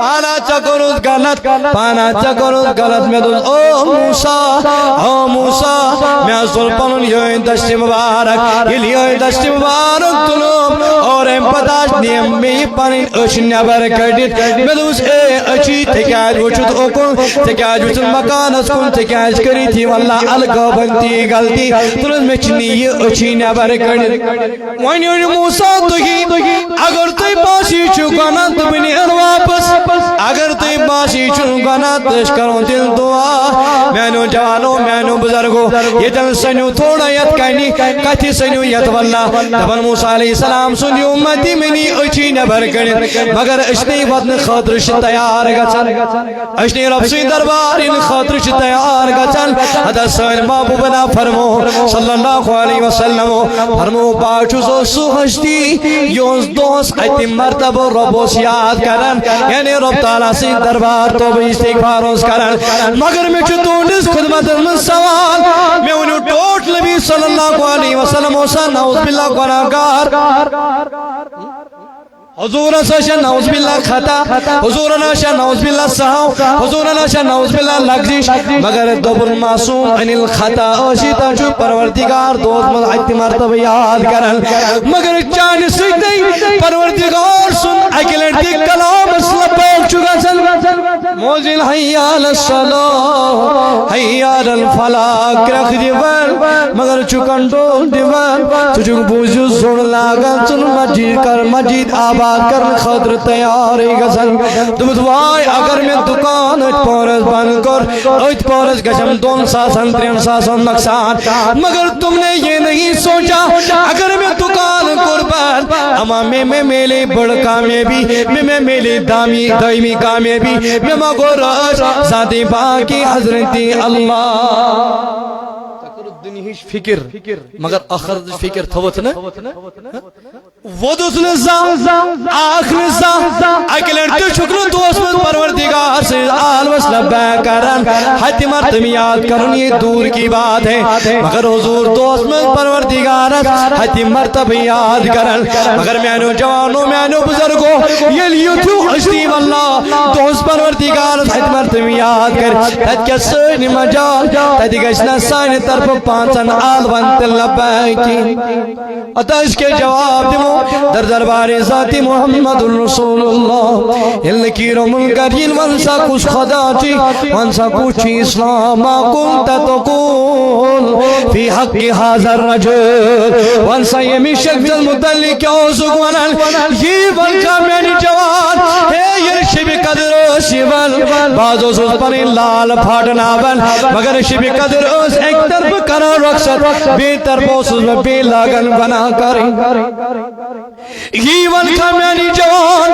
پانا چکرت غلط میں دوست او موسیٰ میں اصل پنن یہ دشت مبارک یہ دشت مبارک تلوم اور ام پتاش نیم میں پنن اچھ نبر کردت میں دوست اے اچھی تکیاج وچت اوکن تکیاج وچت مکان اسکن تکیاج کری تھی واللہ الگا بنتی غلطی تلوز میں چنی یہ اچھی نبر کردت وانی موسیٰ تھی اگر تی باسی چکانا تبنی واپس اگر تی باسی چکانا تشکروں دل دعا مینو جوانو مینو بزرگو یہ دل سنو تھوڑا یت کہنی کتی سنو یت واللہ دبن موسیٰ علیہ السلام سنی امتی منی اچھی نبر کردت مگر اشنی وطن خاطرش تیار گچن اشنی رب سی دربار ان خاطرش تیار گچن حدث سائن محبوبنا فرمو صلی اللہ علیہ وسلم فرمو پاچو سو ہشتی یوز دوست ایتی مرتب ربوس یاد کرن یعنی رب تعالیٰ سی دربار تو بھی استغفاروز کرن مگر میں چطونس خدمت من سوال میں انہوں ٹوٹ نبی صلی اللہ علیہ وسلم حسن نعوذ باللہ گناہگار حضور نشا نعوذ باللہ خطا حضور نشا نعوذ باللہ سہو حضور نشا نعوذ باللہ لغزش مگر دوبر معصوم عن الخطا اوشیتا جو پروردگار دوست ملعیت مرتبہ یاد کرن مگر چاند سکتے پروردگار سن اکلن دی کلام اسلام پاک چکا سن موزن حیال الصلاة حیال الفلاق رکھ دیوان مگر چکن ڈول دیوان چچک بوزو زور لاغن چن مجید کر مجید آباد کرن خاطر تیاری گزن دمت وائی اگر میں دکان ایت پورس بند کر ایت پورس گشم 2 ساسن 3 ساسن نقصان مگر تم نے یہ نہیں سوچا اگر میں دکان قربان اما میں میلے بڑ کامیابی میں میلے دائمی کامیابی میں مگو راج ذات پاکی حضرت اللہ دنیاش فکر مگر آخرت فکر تھوت نا ودوس نزا آخر نزا اکلن تو شکر دوست من پروردگار سے آل وصلہ بیک کرن حتی مرتب یاد کرن یہ دور کی بات ہے مگر حضور دوست من پروردگار حتی مرتب یاد کرن مگر میانو جوانو میانو بزرگو یہ لیتو حشتی واللہ دوست پروردگار حتی مرتب یاد کر تد کیا سینی مجال تد گشنا سینی طرف پانچن آل ونت لبیکی اتش کے جواب دمو در دربار ذات محمد رسول اللہ الکیر منکرین ونسا کچھ خدا چی ونسا کچھ اسلام ما کنت تقول فی حق حاضر رجل ونسا یمی شخص المتعلق کیا سکونن یہ ونکا میانی جوان ہے یہ شب قدر شیون بعض اوزوز پر لال پھاٹنا بن مگر شب قدر اس ایک طرف کرا رخصت بے طرف اوزوز میں بے لاغن بنا کریں یہ ولکا میانی جوان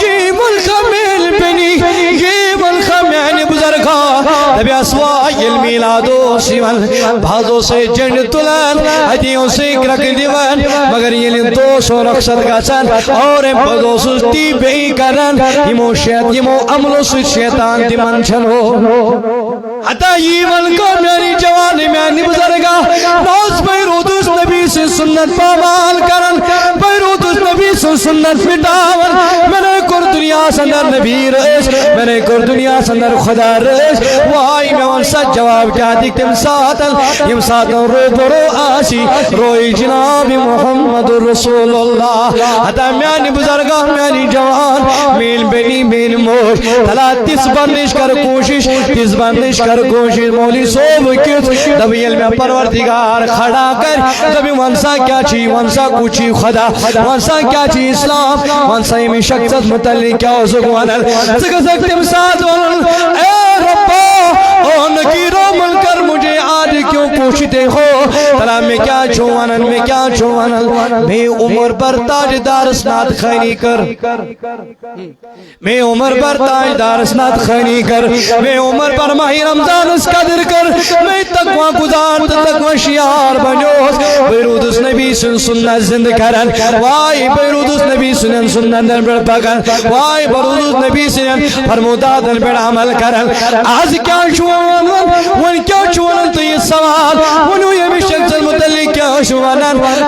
یہ ولکا میل بنی یہ ولکا میانی بزرگا نبی اسوائی المیلادو سیون بھازوں سے جنڈ تلن حدیوں سے گرک دیون مگر یہ دو سو رخصت گسن اور بھازوں سستی بے کرن یمو عملو سے شیطان دی منچن ہو حتی یہ ولکا میانی جوان میانی بزرگا نوز بیرودس نبی سے سنت پامال کرن بیرودس نبی سے سنت مٹاون میں نے کر دنیا سندر نبی رئیس میں نے کر دنیا سندر خدا رئیس وائی میں ونسا جواب کیا دیکھ تم ساتن یم ساتن رو برو آسی روئی جناب محمد رسول اللہ حتی میانی بزرگا میانی جوان میل بنی میل موش تلا تیس بندش کر کوشش تیس بندش کر کوشش مولی صوب کت دبی علم پروردگار کھڑا کر دبی ونسا کیا چی ونسا کچھی خدا ونسا کیا چی اسلام ونسا یمی شخصت متعلق کیا سکوانل سکتم ساتھ ونل اے ربا او نکیرو مل کر مجھے آج کیوں پوچھتے ہو تلا میں کیا چھوانل میں کیا چھوانل میں عمر پر تاجدار اسناد خینی کر میں عمر پر تاجدار اسناد خینی کر میں عمر پر ماہی رمضان اس قدر کر میں تقوی گزار تقوی شیار بنیوز بیرود اس نبی سنت زند کرن وائی بیرود اس نبی سنت در بڑ پکن وائی بیرود اس نبی سنت فرمودا در بڑ عمل کرن آج کیا شوان ون کیا شوان تو یہ سوال ونو یہ مشک جل متعلق کیا شوان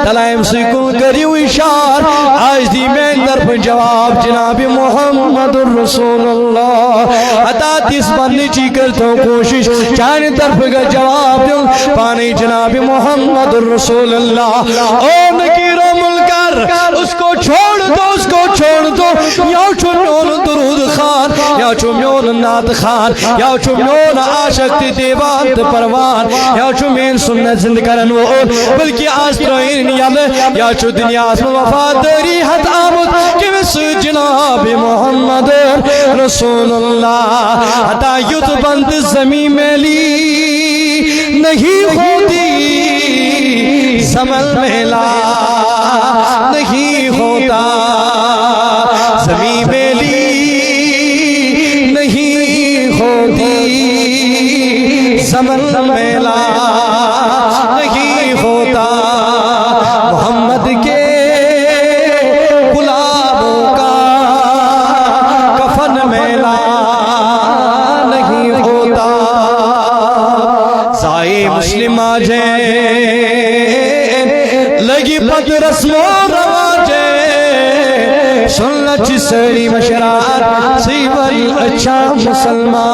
تلائم سکون کری و اشار آج دی میں در پر جواب جناب محمد رسول اللہ عطا تیس بندی چی کرتا ہوں کوشش چاہنے طرف کا جواب دوں پانی جناب محمد رسول اللہ او نکیر و ملکر اس کو چھوڑ دو اس کو چھوڑ دو یا چمیون درود خان یا چمیون نات خان یا چمیون عاشق دیوان پروان یا چمین سنت زند کرن وہ بلکہ آسرائین یا چو دنیا اسم وفاداری حد آمد کہ اس جناب محمد رسول اللہ حتی یوت بند زمین میلی نہیں ہوتی زمن میلا نہیں ہوتا زمین میلی نہیں ہوتی زمن میلا نہیں ہوتا محمد کے غلاموں کا کفن میلا نہیں ہوتا سائے مسلم آجے لگی پت رسم و رواجے سننا چی سری مشرات سیوری اچھا مسلمان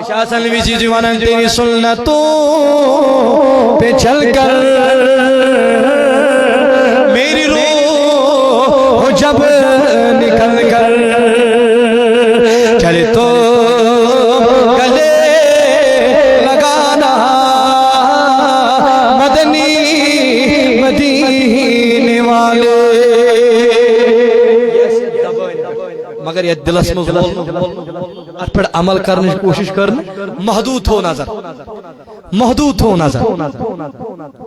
شاہ نبی جی جوانن تیری سنتوں پہ چل کر میری روح جب نکل کر چلے تو گلے لگانا مدنی مدینے والے مگر یہ دل اسمز ات پہ عمل کرنے کی کوشش کرنے محدود ہو نظر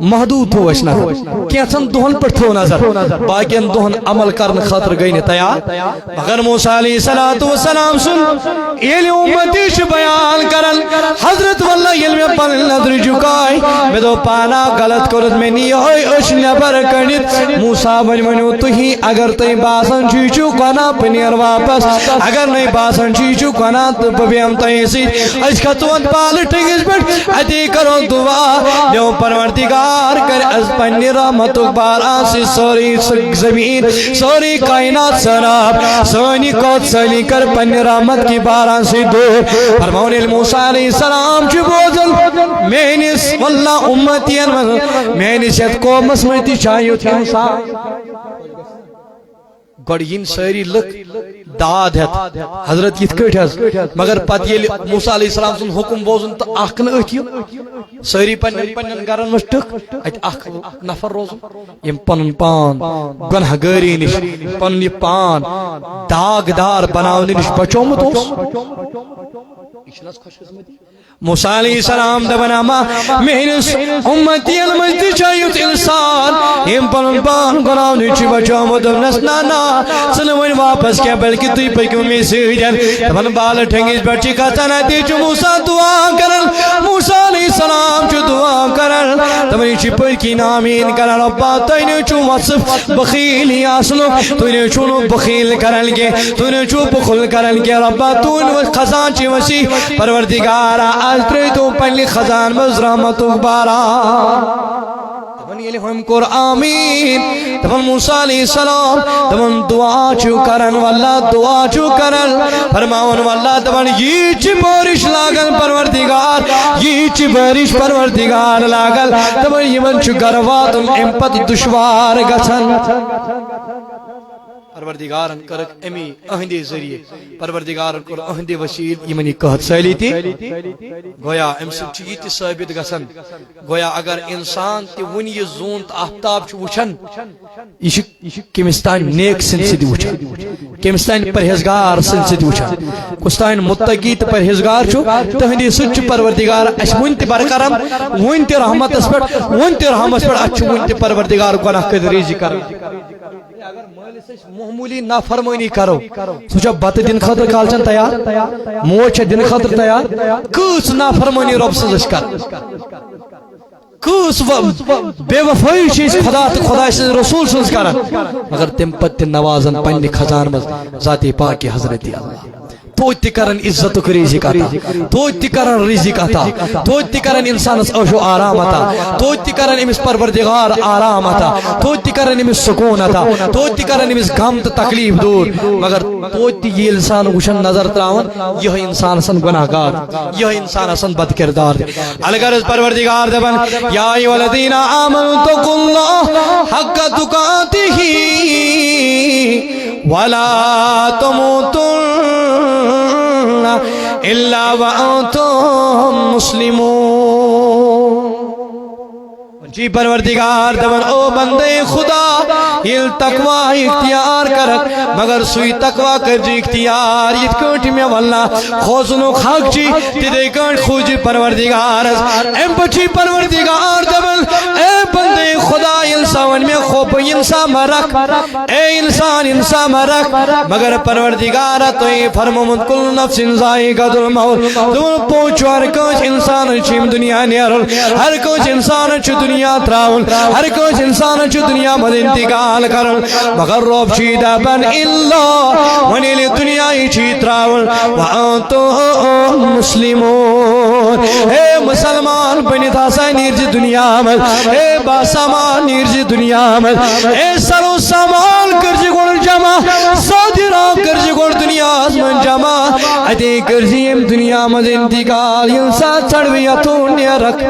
محدود تھو اس نظر کینچن دہن پر تھو نظر باقین دہن عمل کرن خاطر گئی نہ تیار مگر موسیٰ علیہ السلام سن یل امتی چھ بیان کرن حضرت واللہ یل میں پن نظر جھکائی میں دو پانا غلط کرت میں نی ہوئی اش نبر کڑت موسیٰ ونو تھی اگر تھی باسن چیچو کنا پنیر واپس اگر نہیں باسن چیچو کنا تو بیم تھی سی اس خطوت پال ٹنگس پر اتی کرو دعا جو پروردگار کر از پنی رحمت باران سے سوری زمین سوری کائنات سراب سونی کوت سلی کر پنی رحمت کی باران سے دور فرمون موسیٰ علیہ السلام چھ بوزن مینس واللہ امتین مینس یت قوم اسمتی چاہیو تھی موسیٰ گوڑین ساری لک داد ہے حضرت یہ کٹ ہے مگر پت یہ موسیٰ علیہ السلام سن حکم بوزن تو اخ نہ اتیو ساری پنن گرن مش ٹک ات اخ نفر روزن یم پنن پان گناہ گاری نش پنن یہ پان داغ دار بناون نش بچومت اوس موسیٰ علیہ السلام دبنا ما مہنس امتی المجد چاہیت انسان یم پنن پان گناہ نش بچومت نسنانا سنوین واپس کیا بلکہ توی پکیوں میں سیجن دبن بال ٹھنگیس بچی کھانا دیچو موسیٰ دعا کرن موسیٰ علیہ السلام چو دعا کرن دبنی چی پر کی نامین کرن ربا تینے چو وصف بخیلی آسنو تینے چو بخیل کرن گے تینے چو بخل کرن گے ربا تون خزان چی وسیع پروردگارا آج تری تو پہلی خزان مز رحمت بارا دبن یہ ہم کر آمین دبن موسیٰ علیہ السلام دبن دعا چو کرن واللہ دعا چو کرن فرماون واللہ دبن یہ چی بارش لاگل پروردگار یہ چی بارش پروردگار لاگل دبن یہ من چو گروات امپت دشوار گچن پروردگارن کرک امی اہندے ذریعے پروردگارن کر اہندے وسیل یمنی کہت سیلی تھی گویا ام سب چیتی ثابت گسن گویا اگر انسان تی ون یہ زون تا آفتاب چھ وچھن یہ کمستان نیک سن سے دی وچھن کمستان پرہیزگار سن سے دی وچھن کستان متقی تے پرہیزگار چھو تہندی سچ پروردگار اس ونت برکرم ونت رحمت اس پر ونت رحمت پر اچ ونت پروردگار گناہ کدریزی کرم اگر مالس معمولی نافرمانی کرو سوچا بات دن خاطر کالچن تیار موچ دن خاطر تیار کس نافرمانی رب سزش کر کس بے وفائی چیز خدا تو خدا سے رسول سز کر مگر تم پت نوازن پنی خزان مز ذاتی پاک حضرت اللہ تو کرن عزت و رزق عطا تو کرن رزق عطا تو کرن انسان عیشو آرام عطا تو کرن امس پروردگار آرام عطا تو کرن امس سکون عطا تو کرن امس غم تو تکلیف دور مگر تو یہ انسان وشن نظر تراون یہ انسان سن گناہگار یہ انسان سن بد کردار الغرض پروردگار دبن یا ایھا الذین آمنوا اتقوا اللہ حق تقاتہ ولا تموتن الا وانتم مسلمون جی پروردگار دبن او بندے خدا یہ تقوی اختیار کرک مگر سوئی تقوی کر جی اختیار یہ کٹی میں واللہ خوزنو خاک جی تیدے کٹ خوجی پروردگار ایم بچی پروردگار دبن اے بندے خدا انسان میں خوب انسان مرک اے انسان مرک مگر پروردگار تو یہ فرمومت کل نفس ذائقۃ الموت دون پوچھو ہر کوچ انسان چیم دنیا نیرل ہر کوچ انسان چھ دنیا تراول ہر کوچ انسان چھ دنیا مد انتقال کرل مگر رب چی دبن اللہ ونی لی دنیا چی تراول وانتم مسلمون اے مسلمان بنی تھا سا نیرجی دنیا مد اے باسامان نیرجی دنیا مد اے سرو سامان کرجی گوڑ جمع سادی را کرجی گوڑ دنیا من جمع ادھے کرجیم دنیا مد انتقال انسان چڑویتون نیرک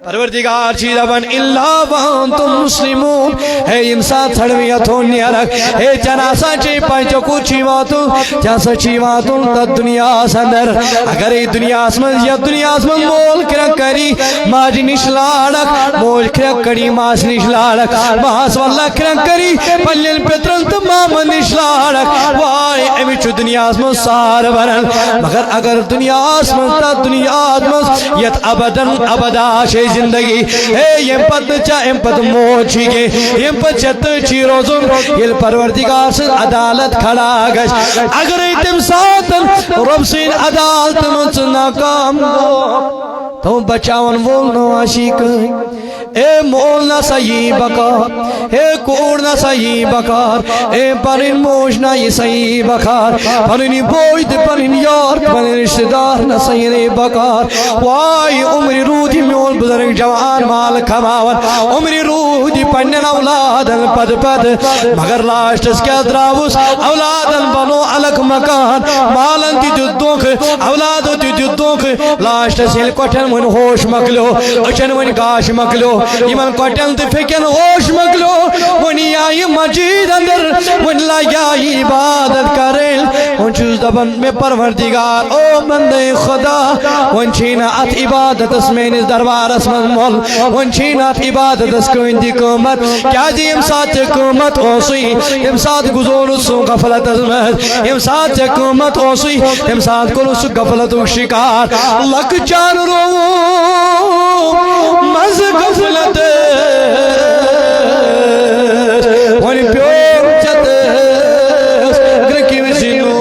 پروردگار چی دبن اللہ وانتم مسلمون ہے انسان تھڑویتون نیرک ہے جناسا چی پانچو کو چیواتو جاسا چیواتو تا دنیا سندر اگر ای دنیا اسمن یا دنیا اسمن مول کرک کری ماجی نشلالک مول کرک کری ماس نشلالک ماس واللہ کرک کری پلیل پترن تمام نشلالک وائی امچ دنیا من سار برن مگر اگر دنیا من تا دنیا من یت ابدن ابدا شے زندگی اے یم پت چا یم پت موت گے یم پت چت چی روزن یل پروردگار سے عدالت کھڑا گش اگر تم ساتھ رب سین عدالت من ناکام تو بچاون وول نو عاشق اے مول نہ صحیح بکار اے کوڑ نہ صحیح بکار اے پرین موش نہ یہ صحیح بکار پرین بوئی تے پرین یار پرین رشتہ دار نہ صحیح بکار وائی عمری روح دی میول بزرگ جوان مال کھماون عمری روح دی پنن اولادن پد پد مگر لاشتس کیا دراوس اولادن بنو الگ مکان مالن تی دودوک اولادو تی دودوک لاشتس ہل کوٹن من ہوش مکلو اچن من گاش مکلو یمن کوٹن تے فکن ہوش مکلو ونی آئی مسجد اندر ون لائی عبادت کرل ون چوز دبن میں پروردگار او بندے خدا ون چھینا ات عبادت اس میں نس دربار اس من مول ون چھینا ات عبادت اس کو اندی قومت کیا جی ام ساتھ قومت اوسی ام ساتھ گزور سو غفلت از محض ام ساتھ قومت اوسی ام ساتھ کلو سو غفلت و شکار لک چار رو مز غفلت ون پیور چت گرکی وزنو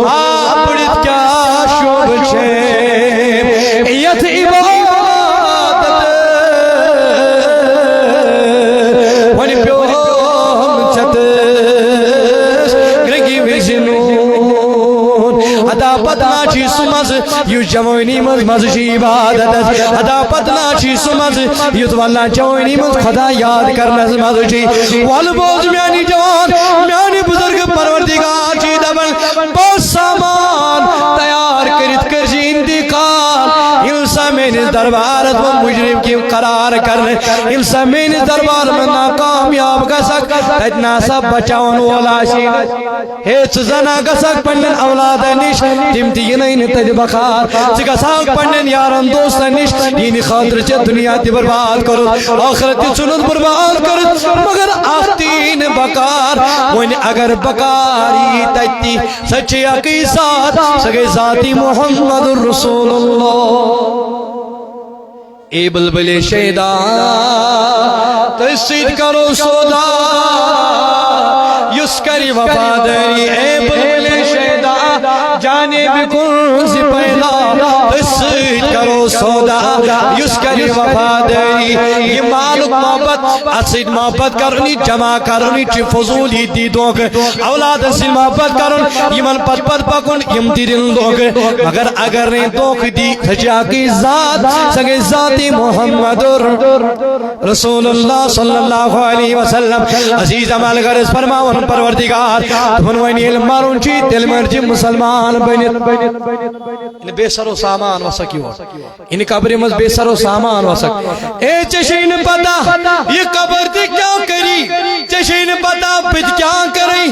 آپڑت کیا شوب چھے یت عبادت ون پیور چت گرکی وزنو ادا پتنا چی سمز یو جوانی مز مز چی عبادت ادا پتنا چی سمز یو والا جوانی مز خدا یاد کرنا مز چی وال بوز میانی جوان میانی بزرگ پروردگار چی دبن بہت سامان تیار کرت کر جی انتقال انسا میں نے دربارت میں مجرم کی قرار کرنے انسا میں نے دربار میں ناکامیاب گسک تجنا سب بچاون والا شید ہیچ زنا گسک پنن اولاد نش تم تینین تج بخار گسک پنن یارن دوست نش دین خاطر چه دنیا تی برباد کرد آخرت تی سنت برباد کرد مگر آختین بکار ون اگر بکاری تجتی سچی اکی ساتھ سگے ذاتی محمد رسول اللہ اے بلبل شیدا تسید کرو سودا یس کری وفاداری اے بلبل شیدا جانے بکن سے پہلا تسید کرو سودا یس کری وفاداری یہ معلوم محبت اسید محبت کرنی جمع کرنی چی فضولی دی دوگ اولاد اسید محبت کرن یمن پت پت پکن یم دیرن دوگ مگر اگر نے دوگ دی سجا کی ذات سگے ذاتی محمد رسول اللہ صلی اللہ علیہ وسلم عزیز عمال غرز فرماون پروردگار تمن وینی علم مارون چی دل مرجی مسلمان بنت ان بے سر و سامان وسکی ہو ان قبر مز بے سر و سامان وسک اے چشین پتا یہ قبر دی کیا کری چشین پتا پت کیا کری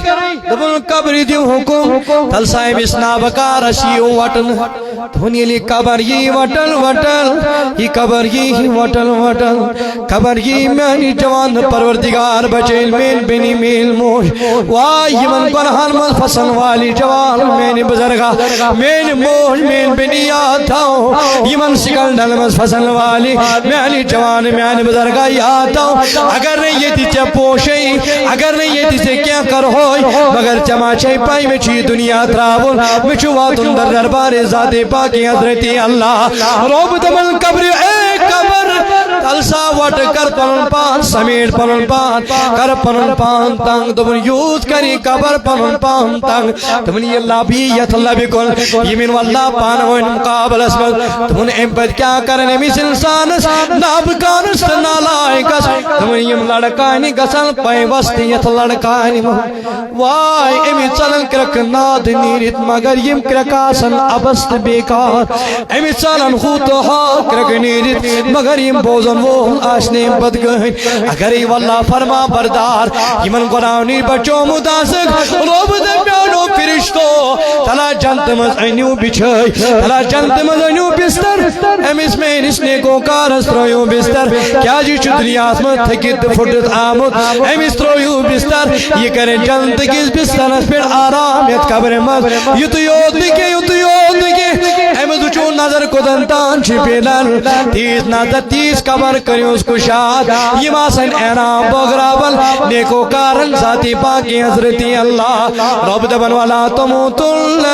دبن قبر دی حکم تل صاحب اسنا بکار اشیو وٹن دھونی لی قبر یہ وٹل وٹل یہ قبر یہ وٹل وٹل قبر یہ میانی جوان پروردگار بچیل میل بینی میل موش وائی من گنہان من فصل والی جوان میانی بزرگا میل موش میل بینی یاد تھاؤ یہ من سکل ڈل من فصل والی میانی جوان میانی بزرگا یاد تھاؤ اگر نہیں یہ دیچے پوشی اگر نہیں یہ دیچے کیا کر ہوئی مگر چما چاہی پائی میں چی دنیا ترابل میں چواتن در دربار ذات پاکی حضرتی اللہ روب دمن قبر اے قبر تلسا وٹ کر پنن پان سمیٹ پنن پان کر پنن پان تنگ دمن یوت کری قبر پنن پان تنگ دمن یہ لابی یتلبی کن یمین واللہ پانوین مقابل اسمد دمن امپد کیا کرنے میس انسانس نابکانس نالائکس دمن یم لڑکانی گسن پائی وستی یت لڑکانی وائی امی چلن کرک ناد نیریت مگر یم کرکاسن ابست بیکار امی چلن خوتو ہا کرک نیریت مگر یم بوزن وہ آشنے بد گئن اگر ای واللہ فرما بردار یمن گناونی بچوں مداسک روب دمیانو فرشتو تلا جنت مز انیو بچھائی بھلا جنت مز انیو بستر امس میانس نیکو کارس ترایو بستر کیا جی چھ دنیا مز تھکت پھٹت آمت امس ترایو بستر یہ کرے جنت کس بسترس پہ آرام یت قبر مز یت یوت نکے امس وچو نظر کدن تان چھپیلن تیز نظر تیز قبر کریوس کشاد یم آسن انعام بغرابل نیکو کارن ذاتی پاکی حضرتی اللہ رب دبن والا تموتن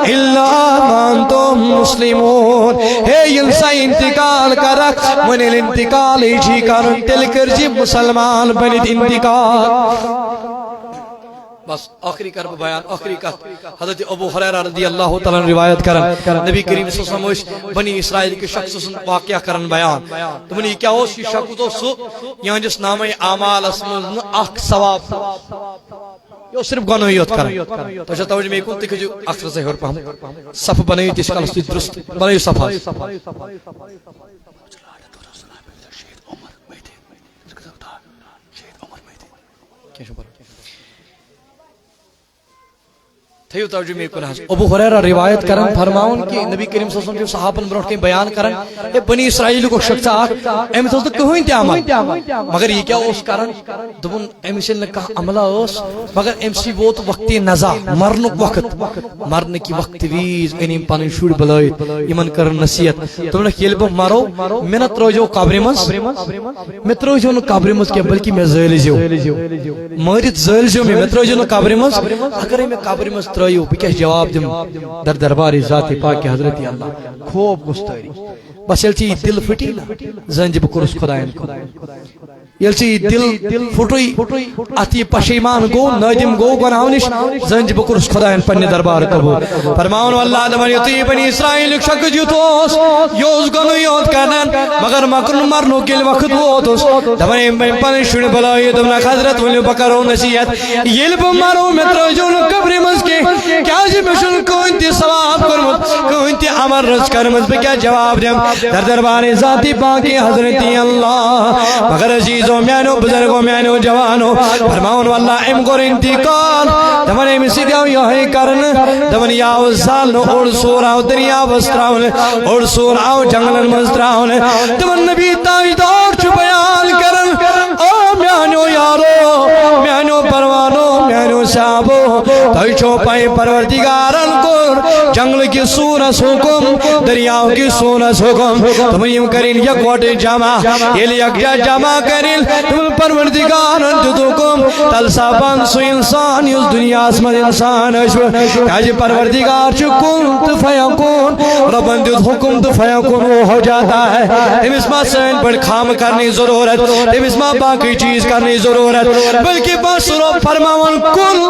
الا وانتم مسلمون ہے انسا انتقال کرک من الانتقال ایچی کرن تل کرجی مسلمان بنید انتقال بس آخری کرب بیان آخری کت حضرت ابو ہریرہ رضی اللہ تعالیٰ روایت کرن نبی کریم صلی اللہ علیہ وسلم بنی اسرائیل کے شخص واقعہ کرن بیان تو منی کیا ہو سی شخص تو سو یہاں جس نام اعمال اسم اخ ثواب یہ صرف گناہ یوت کرن تو چاہتا ہوں میں کون تک جو اکثر سے ہور پہم صف بنائی تیس کال سی درست بنائی صفحہ تھیو توجہ میں کن حس ابو ہریرہ روایت کرن فرماؤن کہ نبی کریم صلی اللہ علیہ وسلم صحابن برونٹ کے بیان کرن اے بنی اسرائیل کو شخص آکھ ایم تو کہویں تے عمل مگر یہ کیا اس کرن دبن ایم سے نے کہا عملہ اس مگر ایم سی ووت وقت نزا مرنک وقت مرنے کی وقت ویز انیم پانی شوڑ بلائی ایمن کرن نصیحت تم نے کھیل بہ مارو منت روجو قبر مز مت روجو نو قبر مز کے بلکہ میں زیل جو مرید زیل جو میں مت روجو نو قبر مز اگر میں قبر مز ترایو بکش جواب دم در دربار ذات پاک حضرت اللہ خوب گستاری بس یلچی دل پھٹی زنج بکرس خدایان کو یلچی دل پھٹوئی اتی پشیمان گو نادم گو گناہ نش زنج بکرس خدایان پنہ دربار قبول فرماؤن اللہ دمن یتی بنی اسرائیل شک جوتوس یوز گنو یوت کرنن مگر مکن مرنو کل وقت ووتوس دمن پن شن بلائی دمن حضرت ولی بکرو نصیحت یل بمارو متر جون قبر مز کے کیا جی مشن کو انتی ثواب کرمت کو انتی عمل رس کرمت بکیا جواب دیم در دربار ذاتی پاکی حضرت اللہ مگر عزیزو میانو بزرگو میانو جوانو فرماؤن واللہ ام گر انتقال دمن ام سیدیو یہی کرن دمن یاو سالنو اڑ سوراو دریا وستراون اڑ سوراو جنگلن مستراون دمن نبی تاجدار چو بیان کرن او میانو یارو میانو پروانو میانو صحابو تائی چو پائی پروردگارن کر جنگل کی سورس حکم دریاو کی سورس حکم تم یم کرین یک وٹ جمع یہ یک جمع کرین تم پروردگارن ددوکم تلسا بان سو انسان اس دنیا اسمد انسان کاج پروردگار چو کنت فیکون ربن دد حکم تو فیکون وہ ہو جاتا ہے امس ما سین پر خام کرنی ضرورت امس ما باقی چیز کرنی ضرورت بلکہ بس رب فرماون کن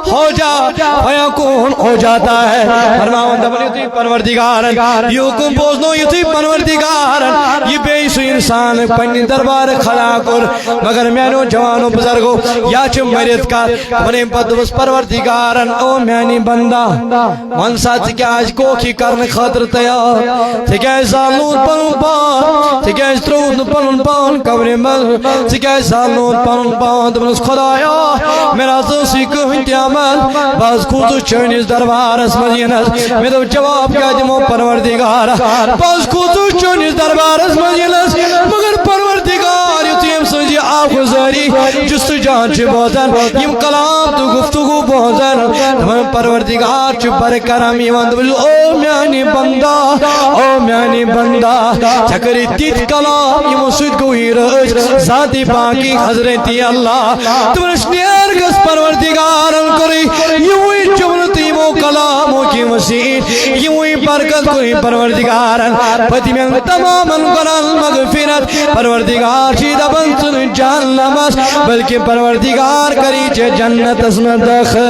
ہو جا فیکون ہو جاتا ہے فرماون دبن یتی پروردگارن یہ حکم بوزنو یتی پروردگارن یہ بے سو انسان پنی دربار کھڑا کر مگر میانو جوانو بزرگو یا چھ مرید کا بنے بدوس پروردگارن او میانی بندہ من ساتھ کیا آج کوکی کرنے خاطر تیار تکیہ زالون پنن پان تکیہ ترون پنن پان قبر مل تکیہ زالون پنن پان دبنس خدایا میرا دوسی کہنتی عمل باز خود چونیس دربار اس مدینس میں دو جواب کیا دمو پروردگار باز خود چونیس دربار اس مدینس مگر پروردگار یتیم سنجی آپ گزاری جست جان چھ بوزن یم کلام تو گفتگو بوزن تمہیں پروردگار چھ برکرم یوان دبل او میانی بندہ او میانی بندہ چکری تیت کلام یم سید گوئی رج ذاتی پاکی حضرتی اللہ تمہیں شنیر گس پروردگارن کری یوی جملتی مو کلامو کی مسیح یوی برکت کوئی پروردگارن پتی میں تمام قرآن مغفرت پروردگار چیدہ بنسن جہنمس بلکہ پروردگار کری چھ جنت اسم دخل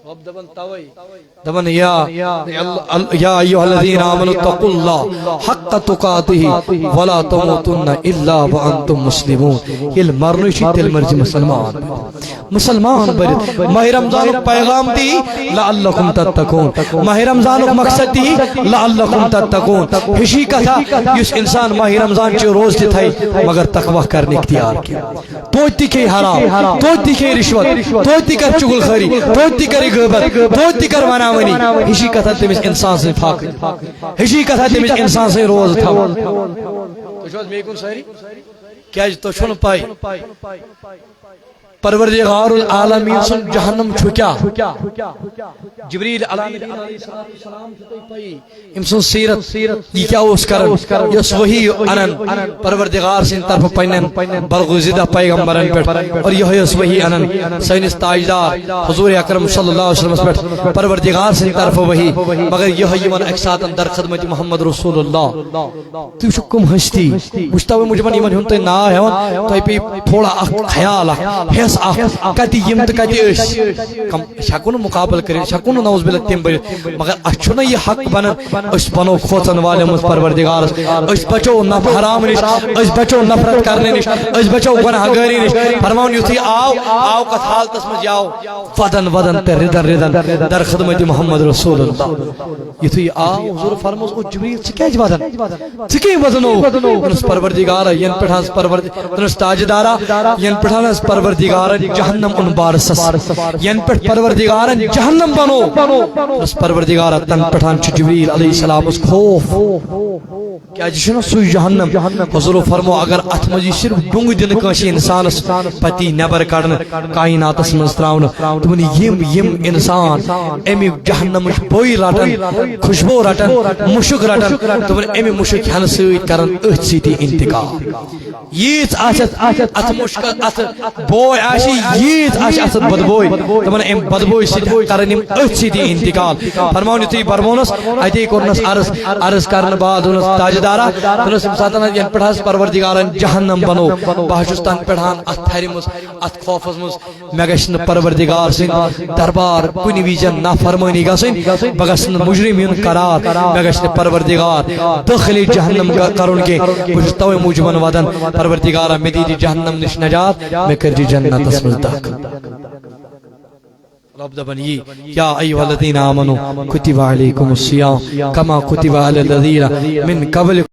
رب دبن دبن یا ایھا الذین آمنوا اتقوا اللہ حق تقاتہ ولا تموتن الا وانتم مسلمون یل مرنچ تیل مرج مسلمان برت ماہ رمضان پیغام دی لعلکم تتقون ماہ رمضان مقصد دی لعلکم تتقون ہشی کتھا یس انسان ماہ رمضان چ روز تہ تھائی مگر تقوی کرنے اختیار کی توت تہ کھے حرام توت تہ کھے رشوت توت تہ کر چغل خری توت تہ کر غیبت توت تہ کر وناونی ہشی کتھا تمس انسان سے فاقد ہشی کتھا تمس انسان سے روز تھاو تو چھو می کن ساری کیا تو چھن پائی پروردگار العالمین سن جہنم چھکیا جبریل علیہ السلام پائی ام سن سیرت یہ کیا اس کرن یس وہی انن پروردگار سن طرف پنن برگزیدہ پیغمبرن پہ اور یہ یس وہی انن سینس تاجدار حضور اکرم صلی اللہ علیہ وسلم پہ پروردگار سن طرف وہی مگر یہ یمن ایک ساتھ در خدمت محمد رسول اللہ تو شکم ہستی مجتبی مجمن یمن ہن تے نا ہون تو پی تھوڑا خیال ہے کتی یم تو کتی اس شکون مقابل کرے شکون نوز باللہ تیم بر مگر اچھونا یہ حق بنن اس بنو کھوچن والے مز پروردگار اس بچو حرام نش اس بچو نفرت کرنے نش اس بچو گناہ گاری نش فرماؤن یوتھی آو کت حالتس مز یاو ودن ودن تے ردن در خدمت محمد رسول اللہ یوتھی آو حضور فرموز او جبریل چکیج ودن چکی ودنو انس پروردگار ین پٹھانس پروردگار انس تاجدارا ین پٹھانس پروردگار جہنم ان بارسس ین پٹ پروردگار جہنم بنو اس پروردگار تن پٹھان جبریل علیہ السلام اس خوف کیا جشن سوی جہنم حضور فرمو اگر ات مجی صرف ڈونگ دن کانسی انسان پتی نبر کڑن کائنات اس منستراؤن تمہیں یم انسان امی جہنم بوئی رٹن خوشبو رٹن مشک رٹن تمہیں امی مشک ہن سویت کرن اچ سیتی انتقال ییت آشت ات مشک ات بوئی آشی ییت آش ات بدبوئی تمہیں ام بدبوئی سیتی کرن اچ سیتی انتقال فرماؤن یتی برمونس ایتی کرنس عرض کرن بعد انس تاجدارا انس ساتنا ین پٹھاس پروردگارن جہنم بنو بہشستان پٹھان ات تھرمس ات خوفس مز مے گژھن پروردگار سن دربار کنی ویجن نافرمانی گژھن بگژھن مجرمین قرار مے گژھن پروردگار داخل جہنم کرن کے بہس توے موجبن ودن پروردگارا مے دی جہنم نش نجات مے کر دی جنت اس مز داخل رب دبنی یا ایھا الذین آمنوا کتب علیکم الصیام کما کتب علی الذین من قبلکم